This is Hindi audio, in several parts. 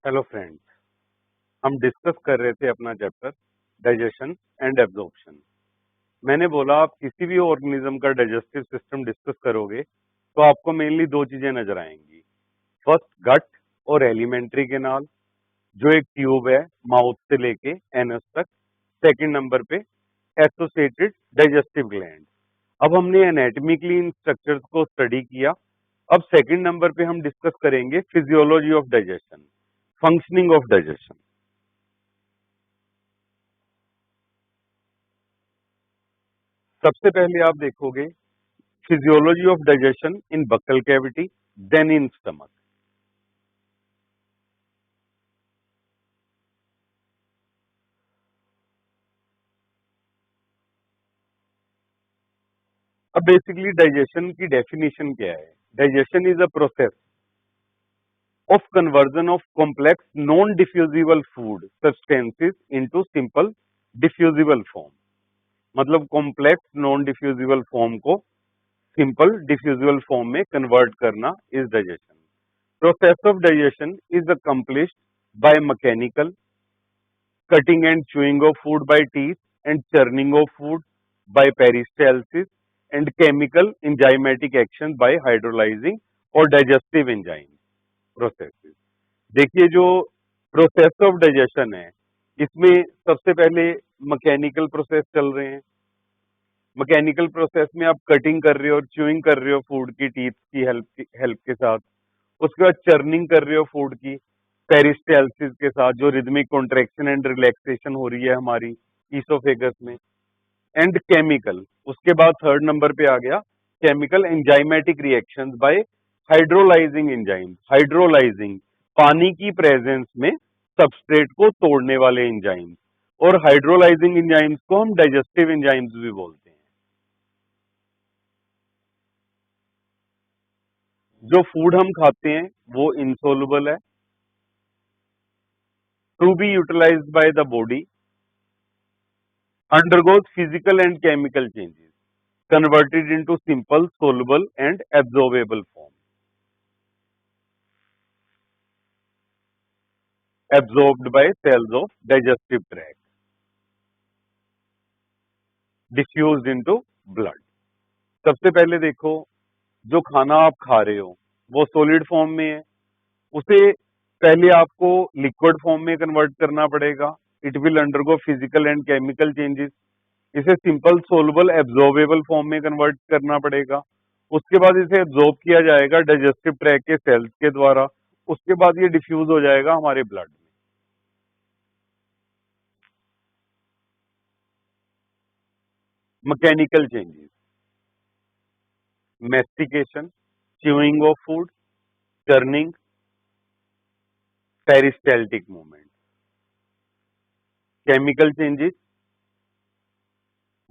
हेलो फ्रेंड्स, हम डिस्कस कर रहे थे अपना चैप्टर डाइजेशन एंड एब्जॉर्प्शन। मैंने बोला आप किसी भी ऑर्गेनिज्म का डाइजेस्टिव सिस्टम डिस्कस करोगे तो आपको मेनली दो चीजें नजर आएंगी। फर्स्ट गट और एलिमेंट्री कैनाल, जो एक ट्यूब है माउथ से लेके एनस तक। सेकंड नंबर पे एसोसिएटेड डाइजेस्टिव ग्लैंड। अब हमने एनाटॉमिकली इन स्ट्रक्चर्स को स्टडी किया। अब सेकंड नंबर पे हम डिस्कस करेंगे physiology of digestion, functioning of digestion. सबसे पहले आप देखोगे physiology of digestion in buccal cavity, then in stomach. अब बेसिकली डाइजेशन की डेफिनेशन क्या है? Digestion is a process of conversion of complex non diffusible food substances into simple diffusible form. मतलब कॉम्प्लेक्स नॉन डिफ्यूजिबल फॉर्म को सिंपल डिफ्यूजिबल फॉर्म में कन्वर्ट करना is digestion. Process of digestion is accomplished by mechanical cutting and chewing of food by teeth and churning of food by peristalsis and chemical enzymatic action by hydrolyzing और digestive enzyme processes। देखिए जो प्रोसेस ऑफ डाइजेशन है इसमें सबसे पहले मैकेनिकल प्रोसेस चल रहे हैं। मैकेनिकल प्रोसेस में आप कटिंग कर रहे हो और च्यूइंग कर रहे हो फूड की टीथ की हेल्प के साथ। उसके बाद चर्निंग कर रहे हो फूड की पेरिस्टाल्सिस के साथ, जो रिदमिक कॉन्ट्रैक्शन एंड रिलैक्सेशन हो रही है हमारी ईसोफेगस में। एंड केमिकल, उसके बाद थर्ड नंबर पे आ गया chemical enzymatic reactions by hydrolysing enzyme. Hydrolysing, पानी की प्रेजेंस में सबस्ट्रेट को तोड़ने वाले एंजाइम, और हाइड्रोलाइजिंग एंजाइम्स को हम डाइजेस्टिव एंजाइम्स भी बोलते हैं। जो फूड हम खाते हैं वो इनसोलुबल है, to be utilised by the body, undergoes physical and chemical changes, converted into simple, soluble and absorbable form. Absorbed by cells of digestive tract, diffused into blood. सबसे पहले देखो, जो खाना आप खा रहे हो वो सॉलिड फॉर्म में है, उसे पहले आपको लिक्विड फॉर्म में कन्वर्ट करना पड़ेगा। It will undergo physical and chemical changes. इसे सिंपल सोलबल एब्जॉर्बेबल फॉर्म में कन्वर्ट करना पड़ेगा। उसके बाद इसे एब्जॉर्ब किया जाएगा डाइजेस्टिव ट्रैक के सेल्स के द्वारा। उसके बाद ये डिफ्यूज हो जाएगा हमारे ब्लड में। Mechanical changes, mastication, chewing of food, turning, peristaltic movement. Chemical changes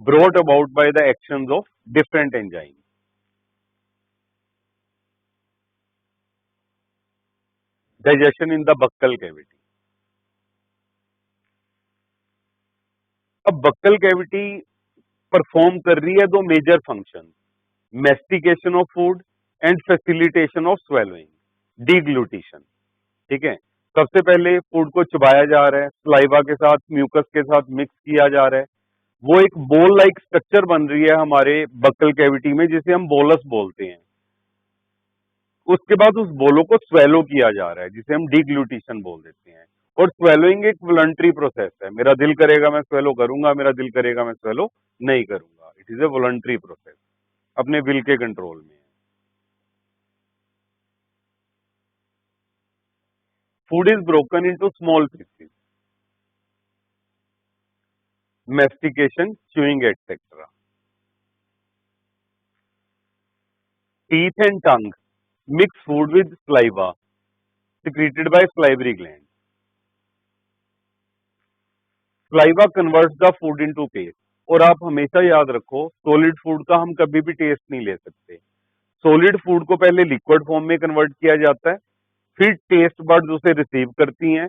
brought about by the actions of different enzymes. Digestion in the buccal cavity. अब बक्कल कैविटी परफॉर्म कर रही है दो major function, mastication of food and facilitation of swallowing, deglutition. ठीक है, सबसे पहले फूड को चबाया जा रहा है, स्लाइवा के साथ म्यूकस के साथ मिक्स किया जा रहा है। वो एक बोल लाइक स्ट्रक्चर बन रही है हमारे बक्कल कैविटी में, जिसे हम बोलस बोलते हैं। उसके बाद उस बोलो को स्वेलो किया जा रहा है, जिसे हम डीग्लूटिशन बोल देते हैं। और स्वेलोइंग एक वॉलंटरी प्रोसेस है। मेरा दिल करेगा मैं स्वेलो करूंगा, मेरा दिल करेगा मैं स्वेलो नहीं करूंगा। It is a voluntary process, अपने विल के कंट्रोल में है। Food is broken into small pieces, mastication, chewing etcetera. Teeth and tongue mix food with saliva secreted by salivary gland. Saliva converts the food into paste. और आप हमेशा याद रखो, सॉलिड फूड का हम कभी भी टेस्ट नहीं ले सकते। सॉलिड फूड को पहले लिक्विड फॉर्म में कन्वर्ट किया जाता है, फिर टेस्ट बड्स उसे रिसीव करती हैं,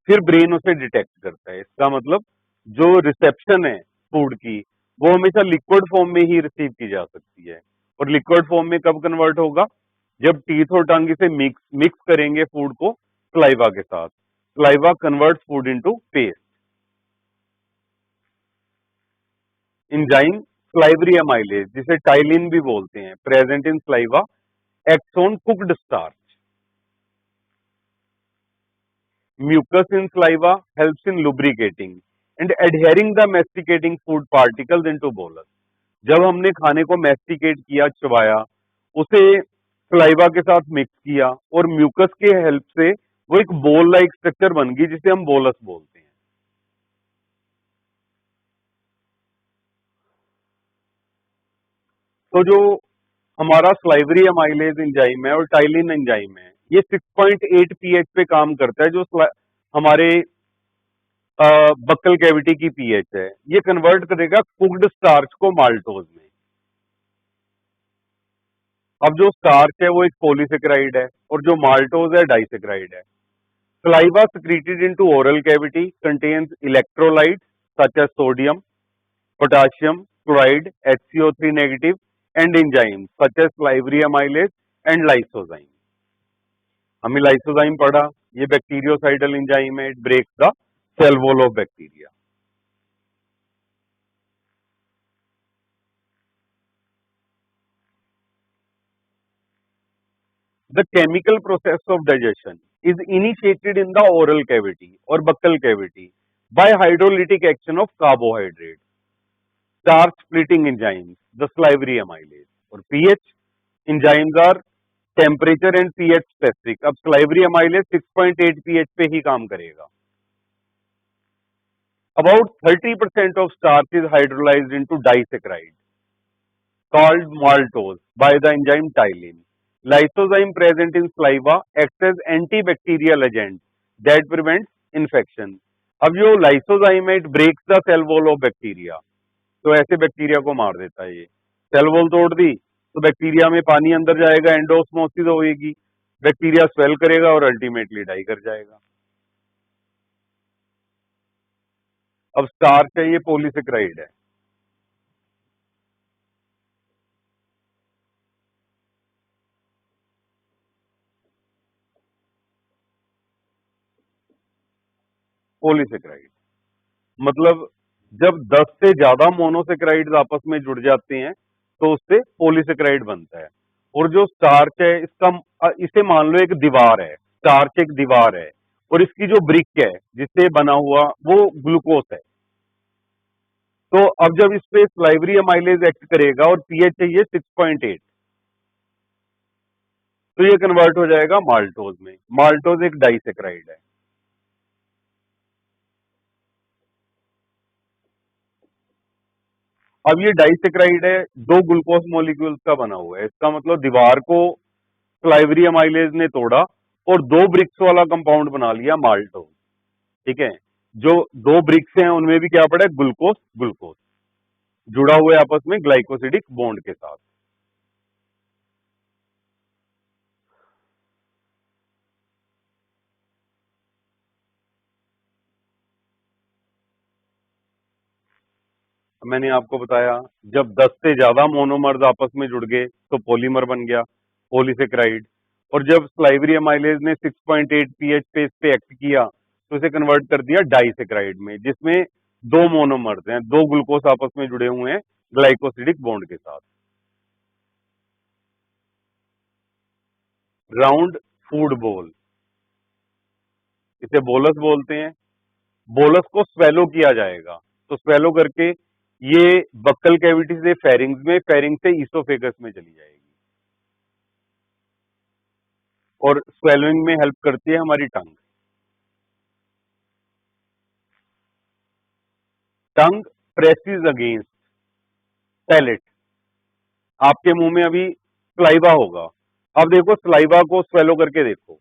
फिर ब्रेन उसे डिटेक्ट करता है। इसका मतलब जो रिसेप्शन है फूड की, वो हमेशा लिक्विड फॉर्म में ही रिसीव की जा सकती है। और लिक्विड फॉर्म में कब कन्वर्ट होगा? जब टीथ और टंग इसे मिक्स करेंगे फूड को, स्लाइवा के साथ, saliva convert food into paste. Enzyme salivary amylase, जिसे टाइलिन भी बोलते हैं, present in saliva, acts on cooked starch. Mucus in saliva helps in lubricating and adhering the masticating food particles into bolus. जब हमने खाने को मैस्टिकेट किया, चबाया, उसे सलाइवा के साथ मिक्स किया और म्यूकस के हेल्प से वो एक बोल लाइक स्ट्रक्चर बन गई जिसे हम बोलस बोलते हैं। तो जो हमारा स्लाइवरी एमाइलेज एंजाइम है और टाइलिन एंजाइम है, ये 6.8 पीएच पे काम करता है, जो हमारे बक्कल कैविटी की पीएच है। ये कन्वर्ट करेगा कुक्ड स्टार्च को माल्टोज में। अब जो स्टार्च है वो एक पॉलीसेकेराइड है और जो माल्टोज है डाइसेकेराइड है। Saliva secreted into oral cavity contains electrolytes such as sodium, potassium, chloride, HCO3 negative and enzymes such as salivary amylase and lysozyme. हमने लाइसोजाइम पढ़ा, ये बैक्टीरियोसाइडल एंजाइम है, it breaks the cell wall of bacteria. The chemical process of digestion is initiated in the oral cavity or buccal cavity by hydrolytic action of carbohydrates, starch splitting enzymes, the salivary amylase, और pH enzymes are temperature and pH specific। अब salivary amylase 6.8 pH पे ही काम करेगा। About 30% of starch is hydrolyzed into disaccharide called maltose by the enzyme tyline. Lysozyme present in saliva acts as antibacterial agent that prevents infection. अब जो लाइसोजाइम है, it breaks the cell wall of bacteria, तो ऐसे बैक्टीरिया को मार देता है। ये सेल वॉल तोड़ दी तो बैक्टीरिया में पानी अंदर जाएगा, एंडोस्मोसिस होगी, बैक्टीरिया स्वेल करेगा और अल्टीमेटली डाई कर जाएगा। अब स्टार्च है, ये पॉलीसेकेराइड है। पॉलीसेकेराइड मतलब जब 10 से ज्यादा मोनोसेकेराइड्स आपस में जुड़ जाते हैं तो उससे पॉलीसेकेराइड बनता है। और जो स्टार्च है, इसका इसे मान लो एक दीवार है, स्टार्च एक दीवार है और इसकी जो ब्रिक है जिससे बना हुआ वो ग्लूकोज है। तो अब जब इस पे सलाइवरी एमाइलेज एक्ट करेगा और पीएच चाहिए 6.8, तो ये कन्वर्ट हो जाएगा माल्टोज में। माल्टोज एक डाइसेकेराइड है। अब ये डाइसेकेराइड है, दो ग्लूकोज मॉलिक्यूल्स का बना हुआ है। इसका मतलब दीवार को सलाइवरी एमाइलेज ने तोड़ा और दो ब्रिक्स वाला कंपाउंड बना लिया माल्टोज। ठीक है, जो दो ब्रिक्स हैं उनमें भी क्या पड़ा है, ग्लूकोज ग्लूकोज जुड़ा हुआ है आपस में ग्लाइकोसिडिक बॉन्ड के साथ। मैंने आपको बताया जब 10 से ज्यादा मोनोमर्स आपस में जुड़ गए तो पॉलीमर बन गया, पॉलीसेकेराइड। और जब सलाइवरी एमाइलेज ने 6.8 पीएच पे इस पे एक्ट किया तो इसे कन्वर्ट कर दिया डाइसेकेराइड में, जिसमें दो मोनोमर्स हैं, दो ग्लूकोज आपस में जुड़े हुए हैं ग्लाइकोसिडिक बॉन्ड के साथ। राउंड फूड बोल, इसे बोलस बोलते हैं। बोलस को स्वेलो किया जाएगा, तो स्वेलो करके ये बक्कल कैविटी से फेरिंग्स में, फेरिंग से ईसोफेगस में चली जाएगी और स्वेलोइंग में हेल्प करती है हमारी टंग। टंग प्रेसिस अगेंस्ट पैलेट। आपके मुंह में अभी स्लाइवा होगा, अब देखो स्लाइवा को स्वेलो करके देखो,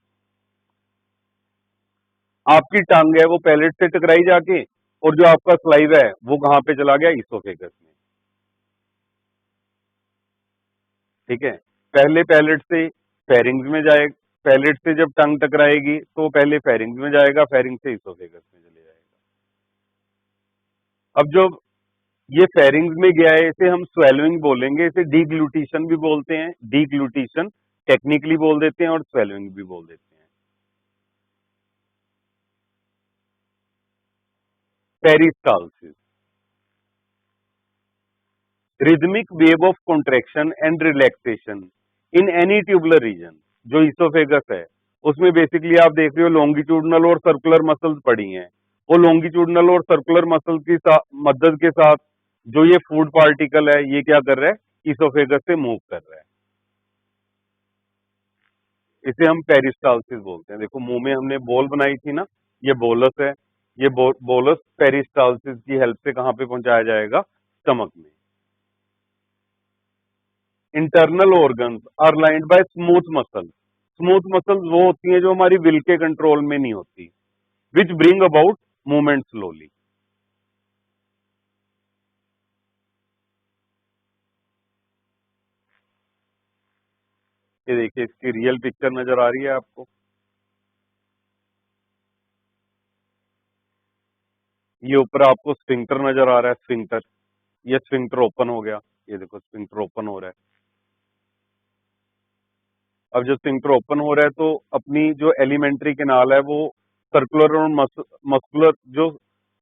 आपकी टंग है वो पैलेट से टकराई जाके और जो आपका स्लाइवा है वो कहां पे चला गया, ईसोफेगस में। ठीक है, पहले पैलेट से फेरिंग्स में जाएगा, पैलेट से जब टंग टकराएगी तो पहले फेरिंग्स में जाएगा, फेरिंग से ईसोफेगस में चले जाएगा। अब जो ये फेरिंग्स में गया है इसे हम स्वेलोइंग बोलेंगे, इसे डीग्लूटिशन भी बोलते हैं, डीग्लूटिशन टेक्निकली बोल देते हैं और स्वेलोइंग भी बोल देते हैं। Peristalsis, rhythmic wave of contraction and relaxation in any tubular region. जो इसोफेगस है उसमें बेसिकली आप देख रहे हो लॉन्गिट्यूडनल और सर्कुलर मसल्स पड़ी हैं। वो लॉन्गिट्यूडनल और सर्कुलर मसल की मदद के साथ जो ये फूड पार्टिकल है ये क्या कर रहा है, इसोफेगस से मूव कर रहा है। इसे हम पेरिस्टाल्सिस बोलते हैं। देखो मुंह में हमने बॉल बनाई थी ना, ये बोलस है। ये बोलस पेरिस्टाल्सिस की हेल्प से कहां पे पहुंचाया जाएगा, स्टमक में। Internal organs are lined by smooth muscle. Smooth muscles वो होती हैं जो हमारी विल के कंट्रोल में नहीं होती, विच ब्रिंग अबाउट मूवमेंट स्लोली। ये देखिए इसकी रियल पिक्चर नजर आ रही है आपको। ये ऊपर आपको स्फिंक्टर नजर आ रहा है, स्फिंक्टर। ये स्फिंक्टर ओपन हो गया, ये देखो स्फिंक्टर ओपन हो रहा है। अब जब स्फिंक्टर ओपन हो रहा है तो अपनी जो एलिमेंट्री कैनाल है वो सर्कुलर और मस्कुलर, जो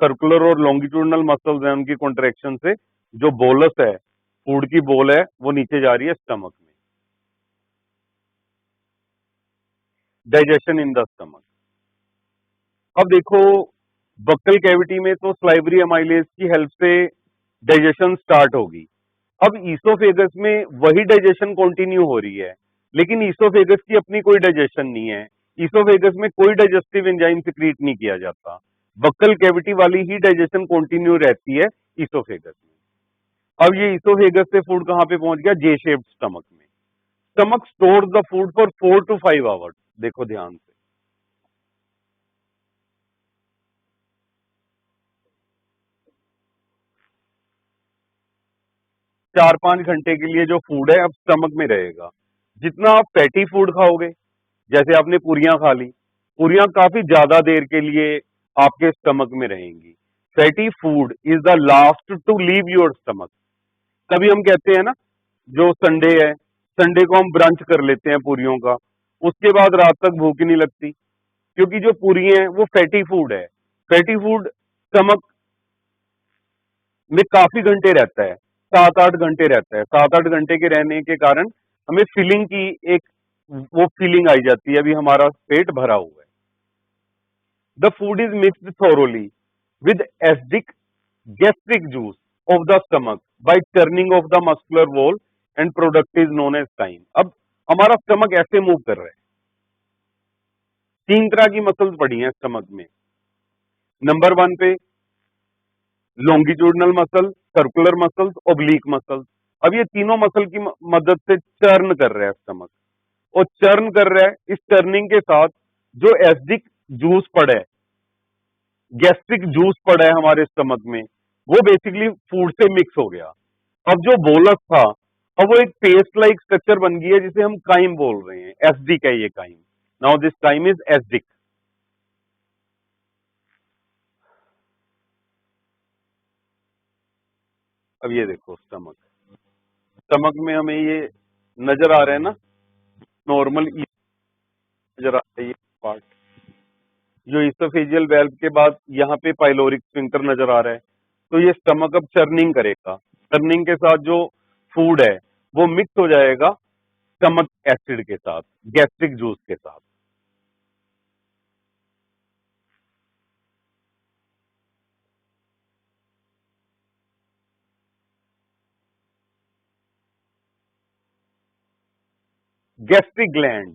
सर्कुलर और लॉन्गिट्यूडनल मसल्स हैं उनकी कॉन्ट्रैक्शन से जो बोलस है, फूड की बोल है, वो नीचे जा रही है स्टमक में। Digestion in the stomach. अब देखो बक्कल कैविटी में तो स्लाइवरी अमाइलेज की हेल्प से डाइजेशन स्टार्ट होगी। अब ईसोफेगस में वही डाइजेशन कंटिन्यू हो रही है, लेकिन ईसोफेगस की अपनी कोई डाइजेशन नहीं है। ईसोफेगस में कोई डाइजेस्टिव एंजाइम सिक्रीट नहीं किया जाता। बक्कल कैविटी वाली ही डाइजेशन कंटिन्यू रहती है ईसोफेगस में। अब ये ईसोफेगस से फूड कहां पे पहुंच गया, जे शेप्ड स्टमक में। Stomach stores the food for 4 to 5 hours. देखो ध्यान से, 4-5 घंटे के लिए जो फूड है अब स्टमक में रहेगा। जितना आप फैटी फूड खाओगे, जैसे आपने पूरियां खा ली, पूरियां काफी ज्यादा देर के लिए आपके स्टमक में रहेंगी। Fatty food is the last to leave your stomach. तभी हम कहते हैं ना, जो संडे है, संडे को हम ब्रंच कर लेते हैं पूरियों का, उसके बाद रात तक भूख ही नहीं लगती, क्योंकि जो पूरी है वो फैटी फूड है। फैटी फूड स्टमक में काफी घंटे रहता है, 7-8 घंटे रहता है। 7-8 घंटे के रहने के कारण हमें फीलिंग की एक वो फीलिंग आई जाती है, अभी हमारा पेट भरा हुआ है। The food is mixed thoroughly with acidic gastric juice of the stomach by turning of the muscular wall and product is known as chyme। अब हमारा स्टमक ऐसे मूव कर रहा है। 3 तरह की मसल्स पड़ी हैं स्टमक में। नंबर 1 पे longitudinal muscle, circular muscles, oblique muscles. अब ये तीनों मसल की मदद से टर्न कर रहा है स्टमक, और टर्न कर रहा है। इस टर्निंग के साथ जो एसिडिक जूस पड़ा है, गैस्ट्रिक जूस पड़ा है हमारे स्टमक में, वो बेसिकली फूड से मिक्स हो गया। अब जो बोलस था, अब वो एक पेस्ट लाइक स्ट्रक्चर बन गई है जिसे हम काइम बोल रहे हैं। एसिडिक है ये chyme. Now this chyme is acidic. अब ये देखो स्टमक, स्टमक में हमें ये नजर आ रहा है ना, नॉर्मल नजर आ रहा है ये पार्ट, जो इसोफेजियल वेल्व के बाद यहाँ पे पाइलोरिक स्फिंक्टर नजर आ रहा है। तो ये स्टमक अब चर्निंग करेगा। चर्निंग के साथ जो फूड है वो मिक्स हो जाएगा स्टमक एसिड के साथ, गैस्ट्रिक जूस के साथ। Gastric gland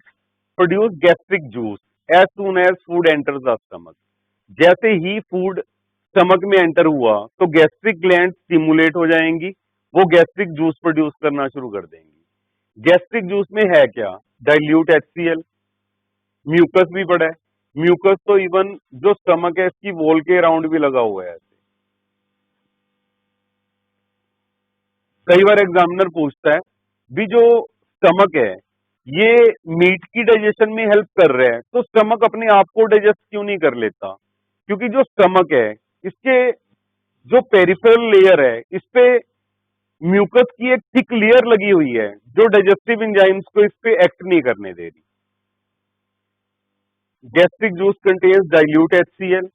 produce gastric juice as soon as food enters the stomach. जैसे ही फूड स्टमक में एंटर हुआ तो गैस्ट्रिक ग्लैंड स्टिमुलेट हो जाएंगी, वो गैस्ट्रिक जूस प्रोड्यूस करना शुरू कर देंगी। गैस्ट्रिक जूस में है क्या, डाइल्यूट HCl, म्यूकस भी पड़ा है। म्यूकस तो इवन जो स्टमक है इसकी वॉल के अराउंड भी लगा हुआ है। कई बार एग्जामिनर पूछता है भी जो स्टमक है ये मीट की डाइजेशन में हेल्प कर रहा है, तो स्टमक अपने आप को डाइजेस्ट क्यों नहीं कर लेता? क्योंकि जो स्टमक है इसके जो पेरिफेरल लेयर है इस पे म्यूकस की एक थिक लेयर लगी हुई है जो डाइजेस्टिव एंजाइम्स को इस पे एक्ट नहीं करने दे रही। Gastric juice contains dilute HCl,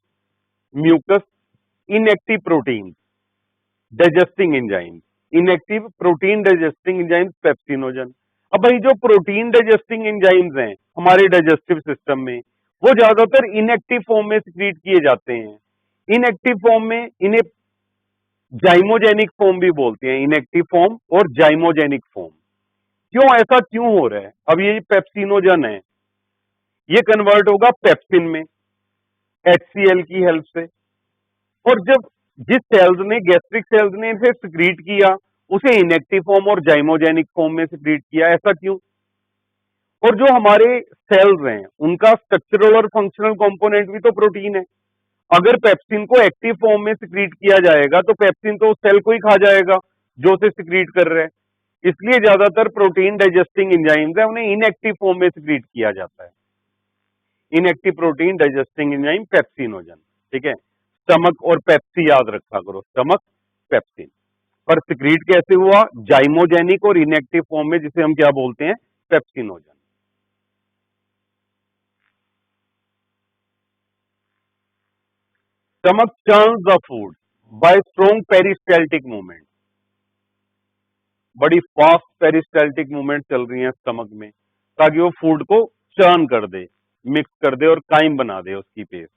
mucus inactive proteins digesting enzymes, inactive protein digesting enzymes pepsinogen. अब भाई जो प्रोटीन डाइजेस्टिंग एंजाइम्स हैं हमारे डाइजेस्टिव सिस्टम में वो ज्यादातर इनएक्टिव फॉर्म में सिक्रीट किए जाते हैं. इनएक्टिव फॉर्म में इन्हें जाइमोजेनिक फॉर्म भी बोलते हैं, इनएक्टिव फॉर्म और जाइमोजेनिक फॉर्म. क्यों ऐसा क्यों हो रहा है? अब ये पेप्सिनोजन है, ये कन्वर्ट होगा पेप्सिन में HCl की हेल्प से. और जब जिस सेल्स ने गैस्ट्रिक सेल्स ने इसे सिक्रीट किया उसे इनएक्टिव फॉर्म और जाइमोजेनिक फॉर्म में सिक्रीट किया, ऐसा क्यों? और जो हमारे सेल्स हैं उनका स्ट्रक्चरल और फंक्शनल कंपोनेंट भी तो प्रोटीन है. अगर पेप्सिन को एक्टिव फॉर्म में सिक्रीट किया जाएगा तो पेप्सिन तो उस सेल को ही खा जाएगा जो उसे सिक्रीट कर रहे हैं. इसलिए ज्यादातर प्रोटीन डाइजेस्टिंग एंजाइम्स है उन्हें इनएक्टिव फॉर्म में सिक्रीट किया जाता है. Inactive protein digesting enzyme pepsinogen. ठीक है, स्टमक और पेप्सी याद रखा करो, स्टमक पेप्सिन. पर सिक्रीट कैसे हुआ? जाइमोजेनिक और इनएक्टिव फॉर्म में, जिसे हम क्या बोलते हैं? Pepsinogen. Stomach churns the food by strong peristaltic movement. बड़ी फास्ट पेरिस्टाल्टिक मूवमेंट चल रही है स्टमक में ताकि वो फूड को चर्न कर दे, मिक्स कर दे और काइम बना दे उसकी पेस्ट.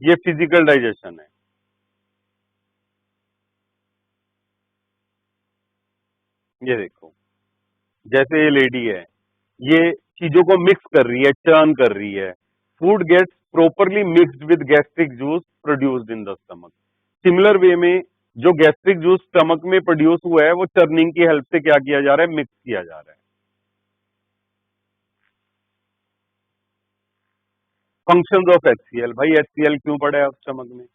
ये फिजिकल डाइजेशन है. ये देखो, जैसे ये लेडी है, ये चीजों को मिक्स कर रही है, चर्न कर रही है. Food gets properly mixed with gastric juice produced in the stomach. Similar way में जो गैस्ट्रिक जूस स्टमक में प्रोड्यूस हुआ है वो चर्निंग की हेल्प से क्या किया जा रहा है? मिक्स किया जा रहा है. Functions of HCl. भाई HCl क्यों पड़ा है स्टमक में?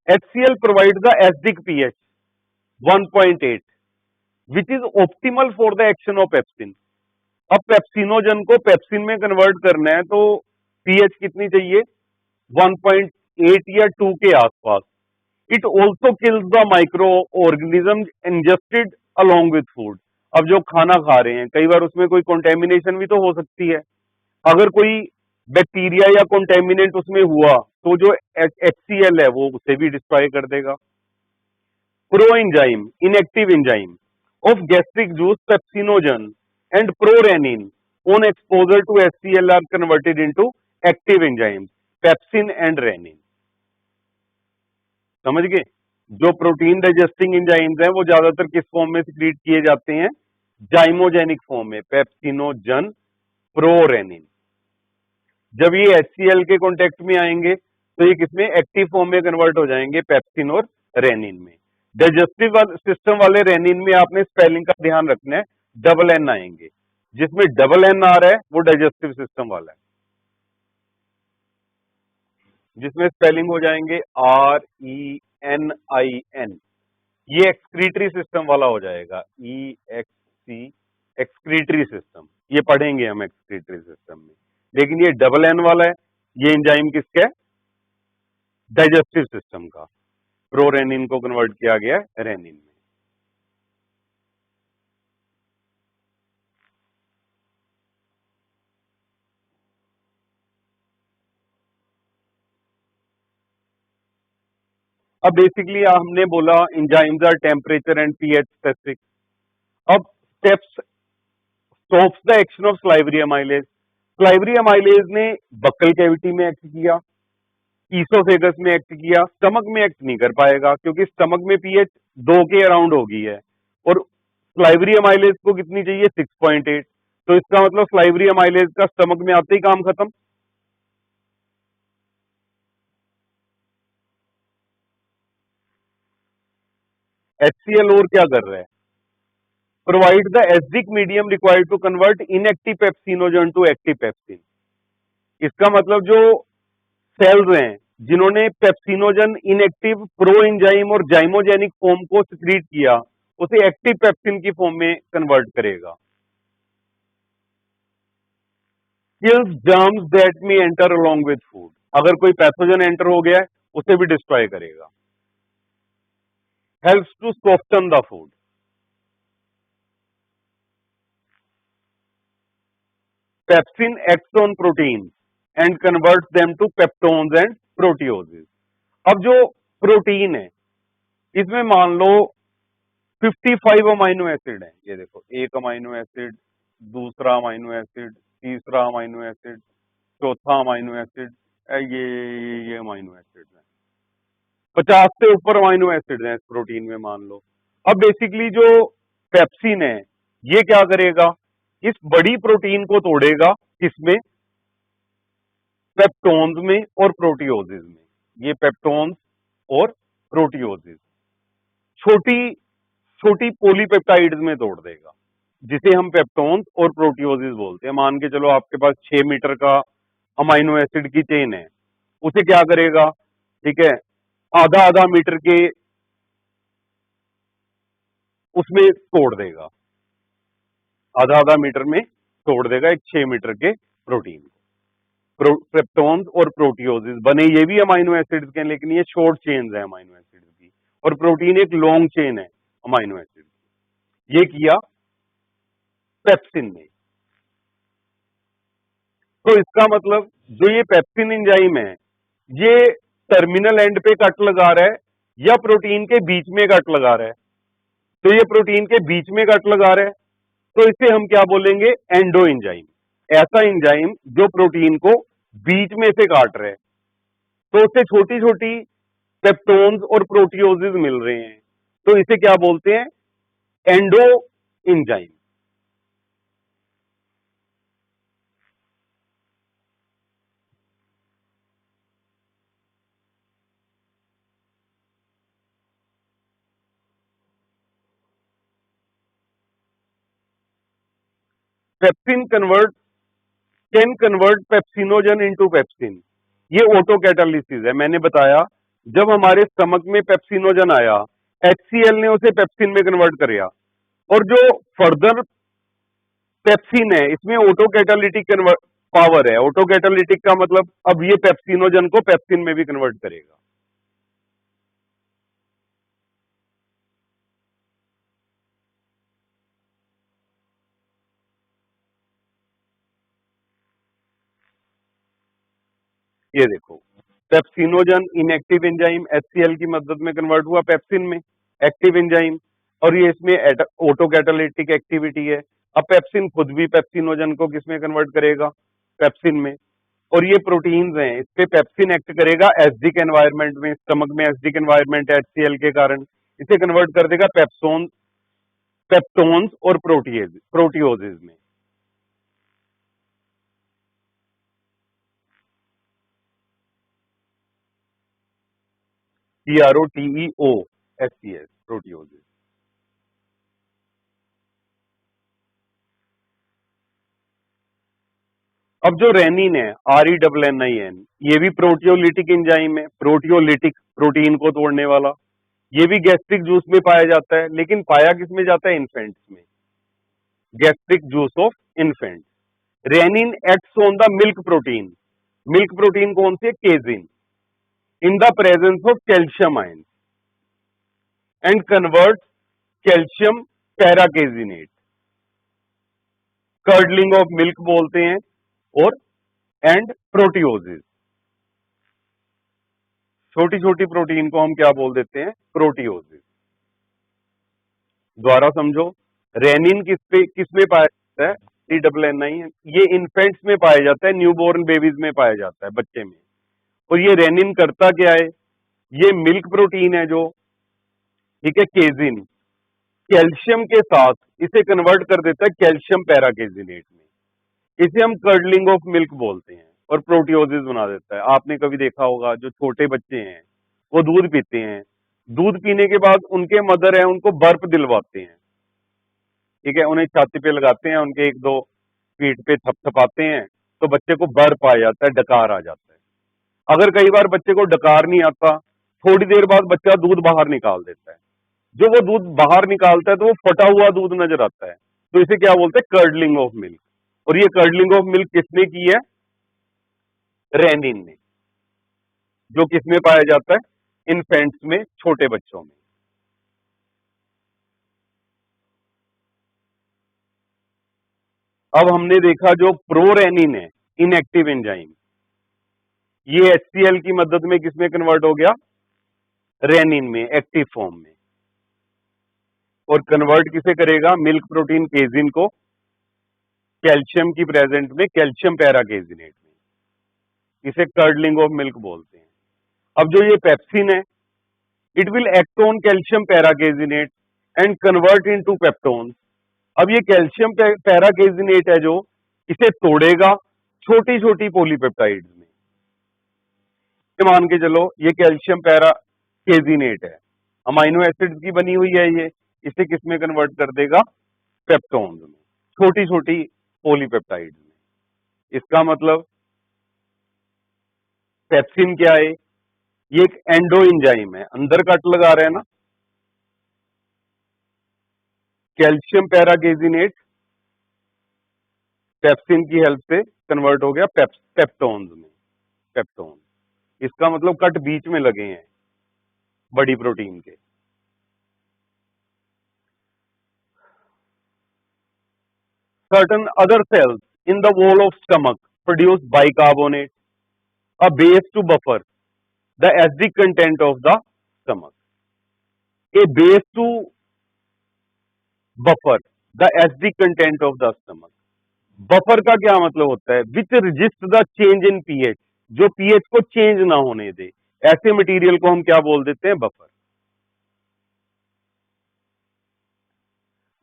HCl provide the acidic pH 1.8 which is optimal for the action of pepsin. अब पेप्सिनोजन को पेप्सिन में कन्वर्ट करना है तो pH कितनी चाहिए? 1.8 या 2 के आसपास. It also kills the micro organism ingested along with food. अब जो खाना खा रहे हैं कई बार उसमें कोई कंटेमिनेशन भी तो हो सकती है. अगर कोई बैक्टीरिया या कंटेमिनेंट उसमें हुआ तो जो HCl है वो उसे भी डिस्ट्रॉय कर देगा. Pro enzyme, inactive enzyme of gastric juice pepsinogen and prorennin on exposure to HCl are converted into active enzymes pepsin and rennin. समझ गए? जो प्रोटीन डाइजेस्टिंग एंजाइम्स हैं वो ज्यादातर किस फॉर्म में सिक्रीट किए जाते हैं? जाइमोजेनिक फॉर्म में, पेप्सिनोजन, प्रोरेनिन. जब ये HCl के कांटेक्ट में आएंगे तो ये किसमें? एक्टिव फॉर्म में कन्वर्ट हो जाएंगे, पेप्सिन और रेनिन में. डाइजेस्टिव सिस्टम वाले रेनिन में आपने स्पेलिंग का ध्यान रखना है, डबल एन आएंगे. जिसमें डबल एन आ रहा है वो डाइजेस्टिव सिस्टम वाला है. जिसमें स्पेलिंग हो जाएंगे RENIN, ये एक्सक्रीटरी सिस्टम वाला हो जाएगा. EXC एक्सक्रीटरी सिस्टम, ये पढ़ेंगे हम एक्सक्रीटरी सिस्टम में. लेकिन ये डबल एन वाला है, ये एंजाइम किसका है? डाइजेस्टिव सिस्टम का. प्रोरेनिन को कन्वर्ट किया गया है रेनिन में. अब बेसिकली हमने बोला enzymes are temperature and pH specific. अब steps stops the action of salivary amylase. Salivary amylase ने बक्कल कैविटी में एक्ट किया, ईसोफेगस में एक्ट किया, स्टमक में एक्ट नहीं कर पाएगा क्योंकि स्टमक में pH 2 के अराउंड होगी है और स्लाइवरी अमाइलेज को कितनी चाहिए? 6.8. तो इसका मतलब स्लाइवरी अमाइलेज का स्टमक में आते ही काम खत्म. HCl और क्या कर रहा है? Provide the acidic medium required to convert inactive pepsinogen to active pepsin. इसका मतलब जो सेल्स हैं जिन्होंने पेप्सिनोजन, इनएक्टिव, प्रो एंजाइम और जाइमोजेनिक फॉर्म को सिक्रीट किया उसे एक्टिव पेप्सिन की फॉर्म में कन्वर्ट करेगा. Kills germs that may enter along with food. अगर कोई पैथोजन एंटर हो गया है उसे भी डिस्ट्रॉय करेगा. Helps to soften the food. Pepsin acts on proteins and converts them to peptones and प्रोटियोसिस। अब जो प्रोटीन है इसमें मान लो 55 अमाइनो एसिड है, ये देखो एक अमाइनो एसिड, दूसरा अमाइनो एसिड, तीसरा अमाइनो एसिड, चौथा अमाइनो एसिड, ये अमाइनो एसिड है, 50 से ऊपर अमाइनो एसिड है इस प्रोटीन में मान लो। अब बेसिकली जो पेप्सिन है ये क्या करेगा, इस बड़ी प्रोटीन को तोड़ेगा, किसमें, पेप्टोन्स में और प्रोटियोसिस में। ये पेप्टोन्स और प्रोटियोसिस छोटी छोटी पॉलीपेप्टाइड्स में तोड़ देगा, जिसे हम पेप्टोन्स और प्रोटियोसिस बोलते हैं। मान के चलो आपके पास 6 मीटर का अमाइनो एसिड की चेन है, उसे क्या करेगा, ठीक है, आधा आधा मीटर के उसमें तोड़ देगा, आधा आधा मीटर में तोड़ देगा एक 6 मीटर के प्रोटीन को। पेप्टोन्स और प्रोटियोसिस बने ये भी अमाइनो एसिड्स के हैं, लेकिन ये शॉर्ट चेन्स है अमाइनो एसिड्स की, और प्रोटीन एक लॉन्ग चेन है अमाइनो एसिड की। ये किया पेप्सिन ने। तो इसका मतलब जो ये पेप्सिन एंजाइम है ये टर्मिनल एंड पे कट लगा रहा है या प्रोटीन के बीच में कट लगा रहा है, तो ये प्रोटीन के बीच में कट लगा रहा है, तो इसे हम क्या बोलेंगे, एंडो एंजाइम। ऐसा एंजाइम जो प्रोटीन को बीच में से काट रहा है, तो उससे छोटी छोटी पेप्टोन्स और प्रोटियोसिस मिल रहे हैं, तो इसे क्या बोलते हैं, endo enzyme. Pepsin can convert pepsinogen into pepsin. ये ऑटो कैटालिसिस है। मैंने बताया जब हमारे स्टमक में पेप्सिनोजन आया, HCl ने उसे पेप्सिन में कन्वर्ट किया, और जो फर्दर पेप्सिन है इसमें ऑटो कैटालिटिक पावर है। ऑटो कैटालिटिक का मतलब अब ये पेप्सिनोजन को पेप्सिन में भी कन्वर्ट करेगा। ये देखो पेप्सिनोजन इनएक्टिव एंजाइम HCl की मदद में कन्वर्ट हुआ पेप्सिन में, एक्टिव एंजाइम, और ये इसमें ऑटो कैटालिटिक एक्टिविटी है। अब पेप्सिन खुद भी पेप्सिनोजन को किसमें कन्वर्ट करेगा, पेप्सिन में, और ये प्रोटीन्स हैं इस पे पेप्सिन एक्ट करेगा एसिडिक एनवायरनमेंट में, स्टमक में एसिडिक एनवायरनमेंट HCl के कारण इसे कन्वर्ट कर देगा पेप्टोन्स और प्रोटियोसिस में। PROTEOSCS प्रोटियोसिस। अब जो रेनिन है RENNIN, ये भी प्रोटियोलिटिक एंजाइम है, प्रोटियोलिटिक प्रोटीन को तोड़ने वाला। ये भी गैस्ट्रिक जूस में पाया जाता है, लेकिन पाया किसमें जाता है, इन्फेंट्स में, gastric juice of infant. Rennin acts on the milk protein. Milk protein कौन सी है, casein, in the presence of calcium ion and convert calcium paracaseinate, curdling of milk बोलते हैं, और एंड प्रोटियोसिस। छोटी छोटी प्रोटीन को हम क्या बोल देते हैं, प्रोटियोसिस। द्वारा समझो, रेनिन किस में पाया जाता है, RENNIN, ये इन्फेंट्स में पाया जाता है, न्यूबॉर्न बेबीज में पाया जाता है, बच्चे में। और ये रेनिन करता क्या है, ये मिल्क प्रोटीन है जो, ठीक है, केजिन, कैल्शियम के साथ इसे कन्वर्ट कर देता है कैल्शियम पैराकेजिनेट में, इसे हम कर्डलिंग ऑफ मिल्क बोलते हैं, और प्रोटियोसिस बना देता है। आपने कभी देखा होगा जो छोटे बच्चे हैं वो दूध पीते हैं, दूध पीने के बाद उनके मदर है उनको बर्फ दिलवाते हैं, ठीक है, उन्हें छाती पे लगाते हैं, उनके एक दो पीठ पे थपथपाते हैं, तो बच्चे को बर्फ आ जाता है, डकार आ जाता है। अगर कई बार बच्चे को डकार नहीं आता, थोड़ी देर बाद बच्चा दूध बाहर निकाल देता है, जो वो दूध बाहर निकालता है तो वो फटा हुआ दूध नजर आता है, तो इसे क्या बोलते हैं, कर्डलिंग ऑफ मिल्क। और ये कर्डलिंग ऑफ मिल्क किसने की है, रेनिन ने, जो किसमें पाया जाता है, इन्फेंट्स में, छोटे बच्चों में। अब हमने देखा जो प्रोरेनिन है, इनएक्टिव एंजाइम, ये HCl की मदद में किसमें कन्वर्ट हो गया, रेनिन में, एक्टिव फॉर्म में। और कन्वर्ट किसे करेगा, मिल्क प्रोटीन केजिन को कैल्शियम की प्रेजेंट में कैल्शियम पैराकेजिनेट में, इसे कर्डलिंग ऑफ मिल्क बोलते हैं। अब जो ये पेप्सिन है, it will act on calcium paracaseinate and convert into peptones. अब ये कैल्शियम पैराकेजिनेट है जो इसे तोड़ेगा छोटी छोटी पॉलीपेप्टाइड्स में। मान के चलो ये कैल्शियम पैराकेजिनेट है, अमाइनो एसिड्स की बनी हुई है, ये इसे किसमें कन्वर्ट कर देगा, पेप्टोन्स में, छोटी छोटी पॉलीपेप्टाइड्स में। इसका मतलब पेप्सिन क्या है, ये एक एंडो एंजाइम है, अंदर कट लगा रहे हैं ना, कैल्शियम पैराकेजिनेट पेप्सिन की हेल्प से कन्वर्ट हो गया पेप्टोन्स में, पेप्टोन। इसका मतलब कट बीच में लगे हैं बड़ी प्रोटीन के। Certain other cells in the wall of stomach produce bicarbonate, a base to buffer the acidic content of the stomach. A base to buffer the acidic content of the stomach. Buffer का क्या मतलब होता है, which resist the change in pH, जो पीएच को चेंज ना होने दे, ऐसे मटेरियल को हम क्या बोल देते हैं, buffer.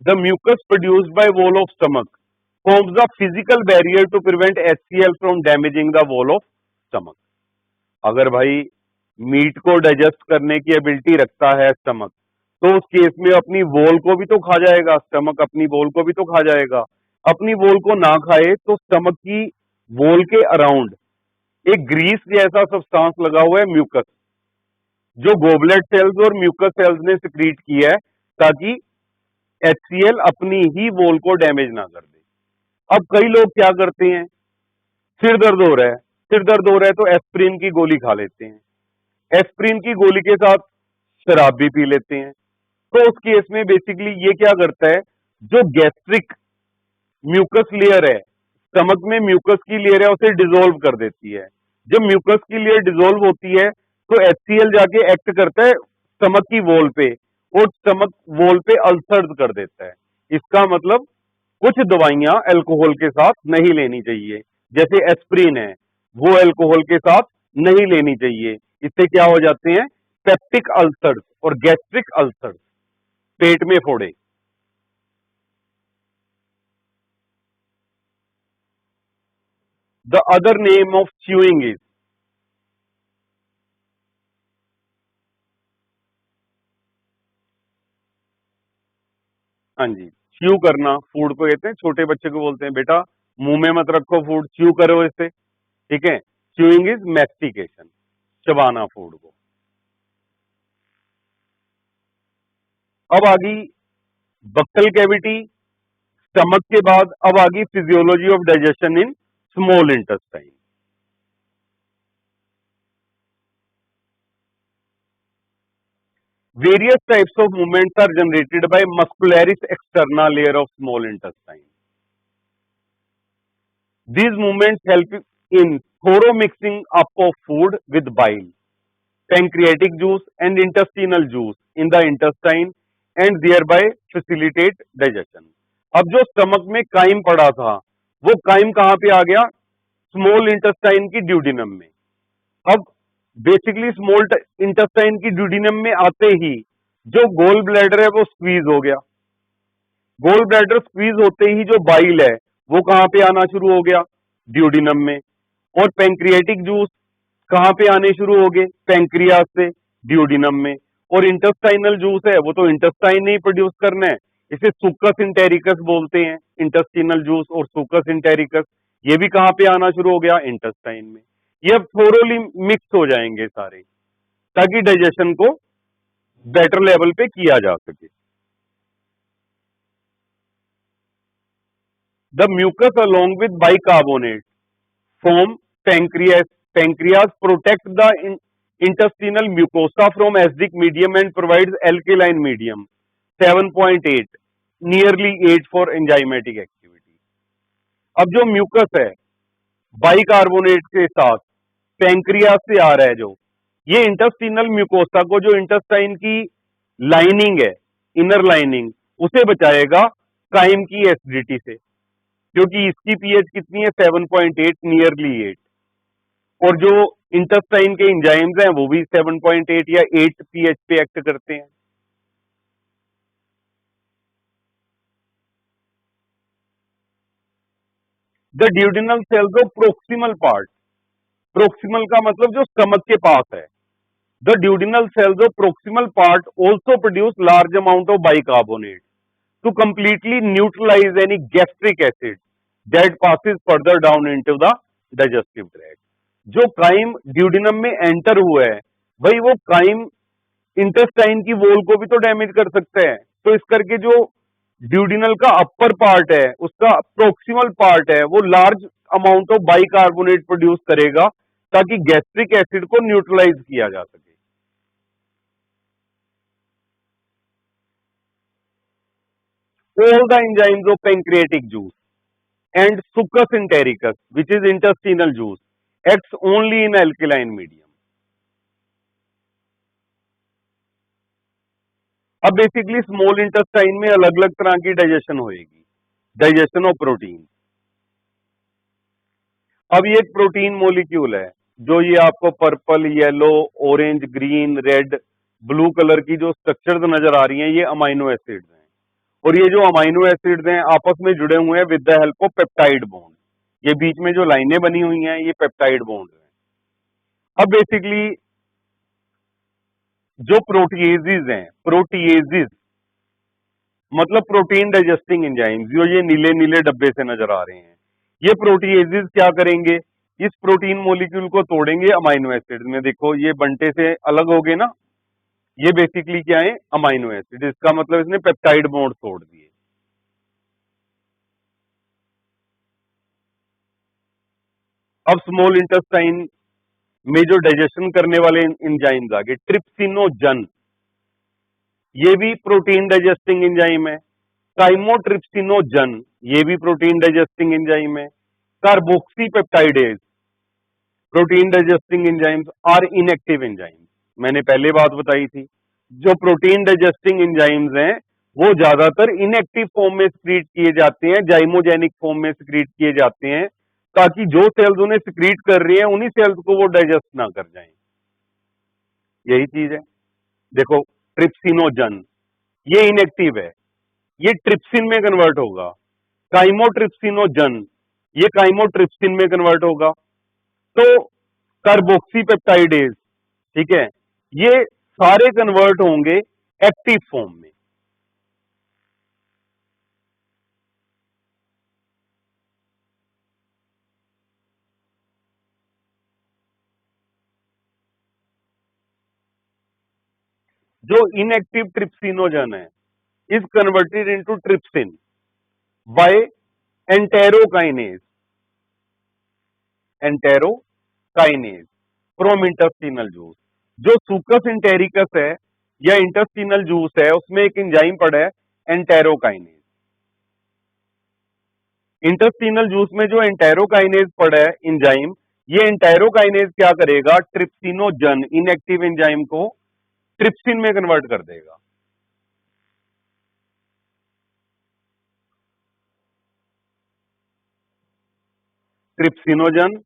The mucus produced by wall of stomach forms the physical barrier to prevent HCl from damaging the wall of stomach. अगर भाई मीट को डाइजेस्ट करने की एबिलिटी रखता है स्टमक, तो उस केस में अपनी वॉल को भी तो खा जाएगा, स्टमक अपनी वॉल को भी तो खा जाएगा। अपनी वॉल को ना खाए तो स्टमक की वॉल के अराउंड एक ग्रीस जैसा सब्सटेंस लगा हुआ है, म्यूकस, जो गोबलेट सेल्स और म्यूकस सेल्स ने सिक्रीट किया है ताकि HCl अपनी ही वॉल को डैमेज ना कर दे। अब कई लोग क्या करते हैं, सिर दर्द हो रहा है, सिर दर्द हो रहा है तो एस्प्रिन की गोली खा लेते हैं, एस्प्रिन की गोली के साथ शराब भी पी लेते हैं। तो उस केस में बेसिकली ये क्या करता है, जो गैस्ट्रिक म्यूकस लेयर है, स्टमक में म्यूकस की लेयर है, उसे डिसॉल्व कर देती है। जब म्यूकस की लेयर डिसॉल्व होती है तो HCl जाके एक्ट करता है स्टमक की वॉल पे और स्टमक वॉल पे अल्सर्स कर देता है। इसका मतलब कुछ दवाइयां अल्कोहल के साथ नहीं लेनी चाहिए, जैसे एस्प्रिन है, वो अल्कोहल के साथ नहीं लेनी चाहिए। इससे क्या हो जाते हैं, पेप्टिक अल्सर्स और गैस्ट्रिक अल्सर्स, पेट में फोड़े। The other name of chewing is, हाँ जी, च्यू करना फूड को कहते हैं। छोटे बच्चे को बोलते हैं बेटा मुंह में मत रखो फूड, च्यू करो इसे, ठीक है। च्यूइंग इज मैस्टिकेशन, चबाना फूड को। अब आ गई बक्कल कैविटी, स्टमक के बाद अब आ गई physiology of digestion in small intestine. Various types of movements are generated by muscularis externa layer of small intestine. These movements help in thorough mixing up of food with bile, pancreatic juice and intestinal juice in the intestine and thereby facilitate digestion. अब जो स्टमक में काइम पड़ा था, वो काइम कहां पे आ गया, स्मॉल इंटेस्टाइन की ड्यूडिनम में। अब बेसिकली स्मॉल इंटेस्टाइन की ड्यूडिनम में आते ही जो गोल ब्लैडर है वो स्क्वीज हो गया। गोल ब्लैडर स्क्वीज होते ही जो बाइल है वो कहां पे आना शुरू हो गया, ड्यूडिनम में। और पेंक्रियाटिक जूस कहां पे आने शुरू हो गए, पेंक्रियास से ड्यूडिनम में। और इंटेस्टाइनल जूस है वो तो इंटेस्टाइन ने ही प्रोड्यूस करना है, इसे सुकस इंटेरिकस बोलते हैं। इंटेस्टिनल जूस और सुकस इंटेरिकस ये भी कहां पे आना शुरू हो गया, इंटेस्टाइन में। ये अब थोरोली मिक्स हो जाएंगे सारे, ताकि डाइजेशन को बेटर लेवल पे किया जा सके। The mucus along with bicarbonate form pancreas. Pancreas protect the intestinal mucosa from acidic medium and provides alkaline medium 7.8 nearly 8 for enzymatic activity. अब जो म्यूकस है बाइकार्बोनेट के साथ पैंक्रियास से आ रहा है जो, ये इंटेस्टिनल म्यूकोसा को, जो इंटेस्टाइन की लाइनिंग है, इनर लाइनिंग, उसे बचाएगा काइम की एसिडिटी से, क्योंकि इसकी पीएच कितनी है 7.8, नियरली 8, और जो इंटेस्टाइन के एंजाइम्स हैं वो भी 7.8 या 8 पीएच पे एक्ट करते हैं। The duodenal cells of proximal part, proximal का मतलब जो स्टमक के पास है, the duodenal cells of proximal part also produce large amount of bicarbonate to completely neutralise any gastric acid that passes further down into the digestive tract. जो काइम ड्यूडिनम में एंटर हुआ है, भाई वो काइम इंटेस्टाइन की वॉल को भी तो डैमेज कर सकता है, तो इस करके जो ड्यूडिनल का अपर पार्ट है, उसका प्रोक्सिमल पार्ट है, वो large amount of bicarbonate produce करेगा ताकि गैस्ट्रिक एसिड को न्यूट्रलाइज किया जा सके। All the enzymes of pancreatic juice and succus entericus, which is intestinal juice, acts only in alkaline medium. अब बेसिकली स्मॉल इंटेस्टाइन में अलग अलग तरह की डाइजेशन होएगी, डाइजेशन ऑफ प्रोटीन। अब ये एक प्रोटीन मोलिक्यूल है, जो ये आपको purple, yellow, orange, green, red, blue colour की जो स्ट्रक्चर्स नजर आ रही हैं, ये अमाइनो एसिड्स हैं, और ये जो अमाइनो एसिड्स हैं आपस में जुड़े हुए हैं with the help of peptide bond. ये बीच में जो लाइनें बनी हुई हैं, ये पेप्टाइड बॉन्ड हैं। अब बेसिकली जो प्रोटीएजेस हैं, प्रोटीएजेस मतलब प्रोटीन डाइजेस्टिंग एंजाइम्स, जो ये नीले नीले डब्बे से नजर आ रहे हैं, ये प्रोटीएजेस क्या करेंगे, इस प्रोटीन मोलिक्यूल को तोड़ेंगे अमाइनो एसिड में। देखो ये बंटे से अलग हो गए ना, ये बेसिकली क्या है, अमाइनो एसिड। इसका मतलब इसने पेप्टाइड बॉन्ड तोड़ दिए। अब स्मॉल इंटेस्टाइन में जो डाइजेशन करने वाले एंजाइम्स आ गए, ट्रिप्सिनोजन, ये भी प्रोटीन डाइजेस्टिंग एंजाइम है। काइमोट्रिप्सिनोजन, ये भी प्रोटीन डाइजेस्टिंग एंजाइम है। Carboxypeptidase, protein digesting enzymes are inactive enzymes. मैंने पहले बात बताई थी, जो प्रोटीन डाइजेस्टिंग एंजाइम्स हैं वो ज्यादातर इनएक्टिव फॉर्म में सिक्रीट किए जाते हैं, जाइमोजेनिक फॉर्म में सिक्रीट किए जाते हैं, ताकि जो सेल्स उन्हें सिक्रीट कर रही हैं उन्हीं सेल्स को वो डाइजेस्ट ना कर जाएं। यही चीज है। देखो ट्रिप्सिनोजन, ये इनएक्टिव है, ये ट्रिप्सिन में कन्वर्ट होगा। काइमोट्रिप्सिनोजन, ये काइमोट्रिप्सिन में कन्वर्ट होगा। तो कार्बोक्सीपेप्टाइडेज, ठीक है, ये सारे कन्वर्ट होंगे एक्टिव फॉर्म में। जो इनएक्टिव ट्रिप्सिनोजन है is converted into trypsin by enterokinase, enterokinase from intestinal juice. जो सुकस इंटेरिकस है या इंटेस्टिनल जूस है, उसमें एक एंजाइम पड़ा है एंटेरोकाइनेज। इंटेस्टिनल जूस में जो एंटेरोकाइनेज पड़ा है एंजाइम, ये एंटेरोकाइनेज क्या करेगा, ट्रिप्सिनोजन इनएक्टिव एंजाइम को ट्रिप्सिन में कन्वर्ट कर देगा। ट्रिप्सिनोजन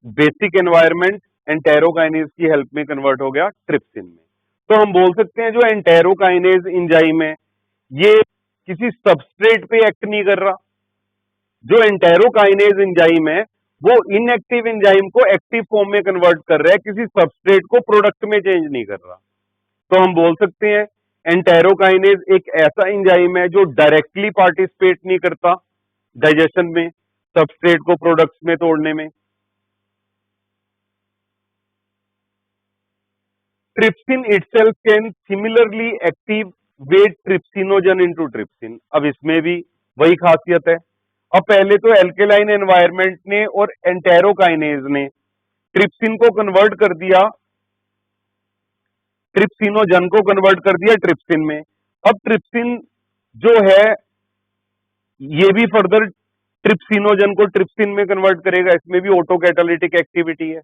बेसिक एनवायरमेंट एंटेरोकाइनेज की हेल्प में कन्वर्ट हो गया ट्रिप्सिन में। तो हम बोल सकते हैं जो एंटेरोकाइनेज एंजाइम है ये किसी सबस्ट्रेट पे एक्ट नहीं कर रहा। जो एंटेरोकाइनेज एंजाइम है वो इनएक्टिव एंजाइम को एक्टिव फॉर्म में कन्वर्ट कर रहा है, किसी सबस्ट्रेट को प्रोडक्ट में चेंज नहीं कर रहा। तो हम बोल सकते हैं एंटेरोकाइनेज एक ऐसा एंजाइम है जो डायरेक्टली पार्टिसिपेट नहीं करता डाइजेशन में, सबस्ट्रेट को प्रोडक्ट्स में तोड़ने में। Trypsin itself can similarly activate trypsinogen into trypsin. अब इसमें भी वही खासियत है। अब पहले तो एल्केलाइन एनवायरनमेंट ने और एंटेरोकाइनेज ने ट्रिप्सिन को कन्वर्ट कर दिया, ट्रिप्सिनोजन को कन्वर्ट कर दिया ट्रिप्सिन में। अब ट्रिप्सिन जो है ये भी फर्दर ट्रिप्सिनोजन को ट्रिप्सिन में कन्वर्ट करेगा, इसमें भी ऑटो कैटालिटिक एक्टिविटी है,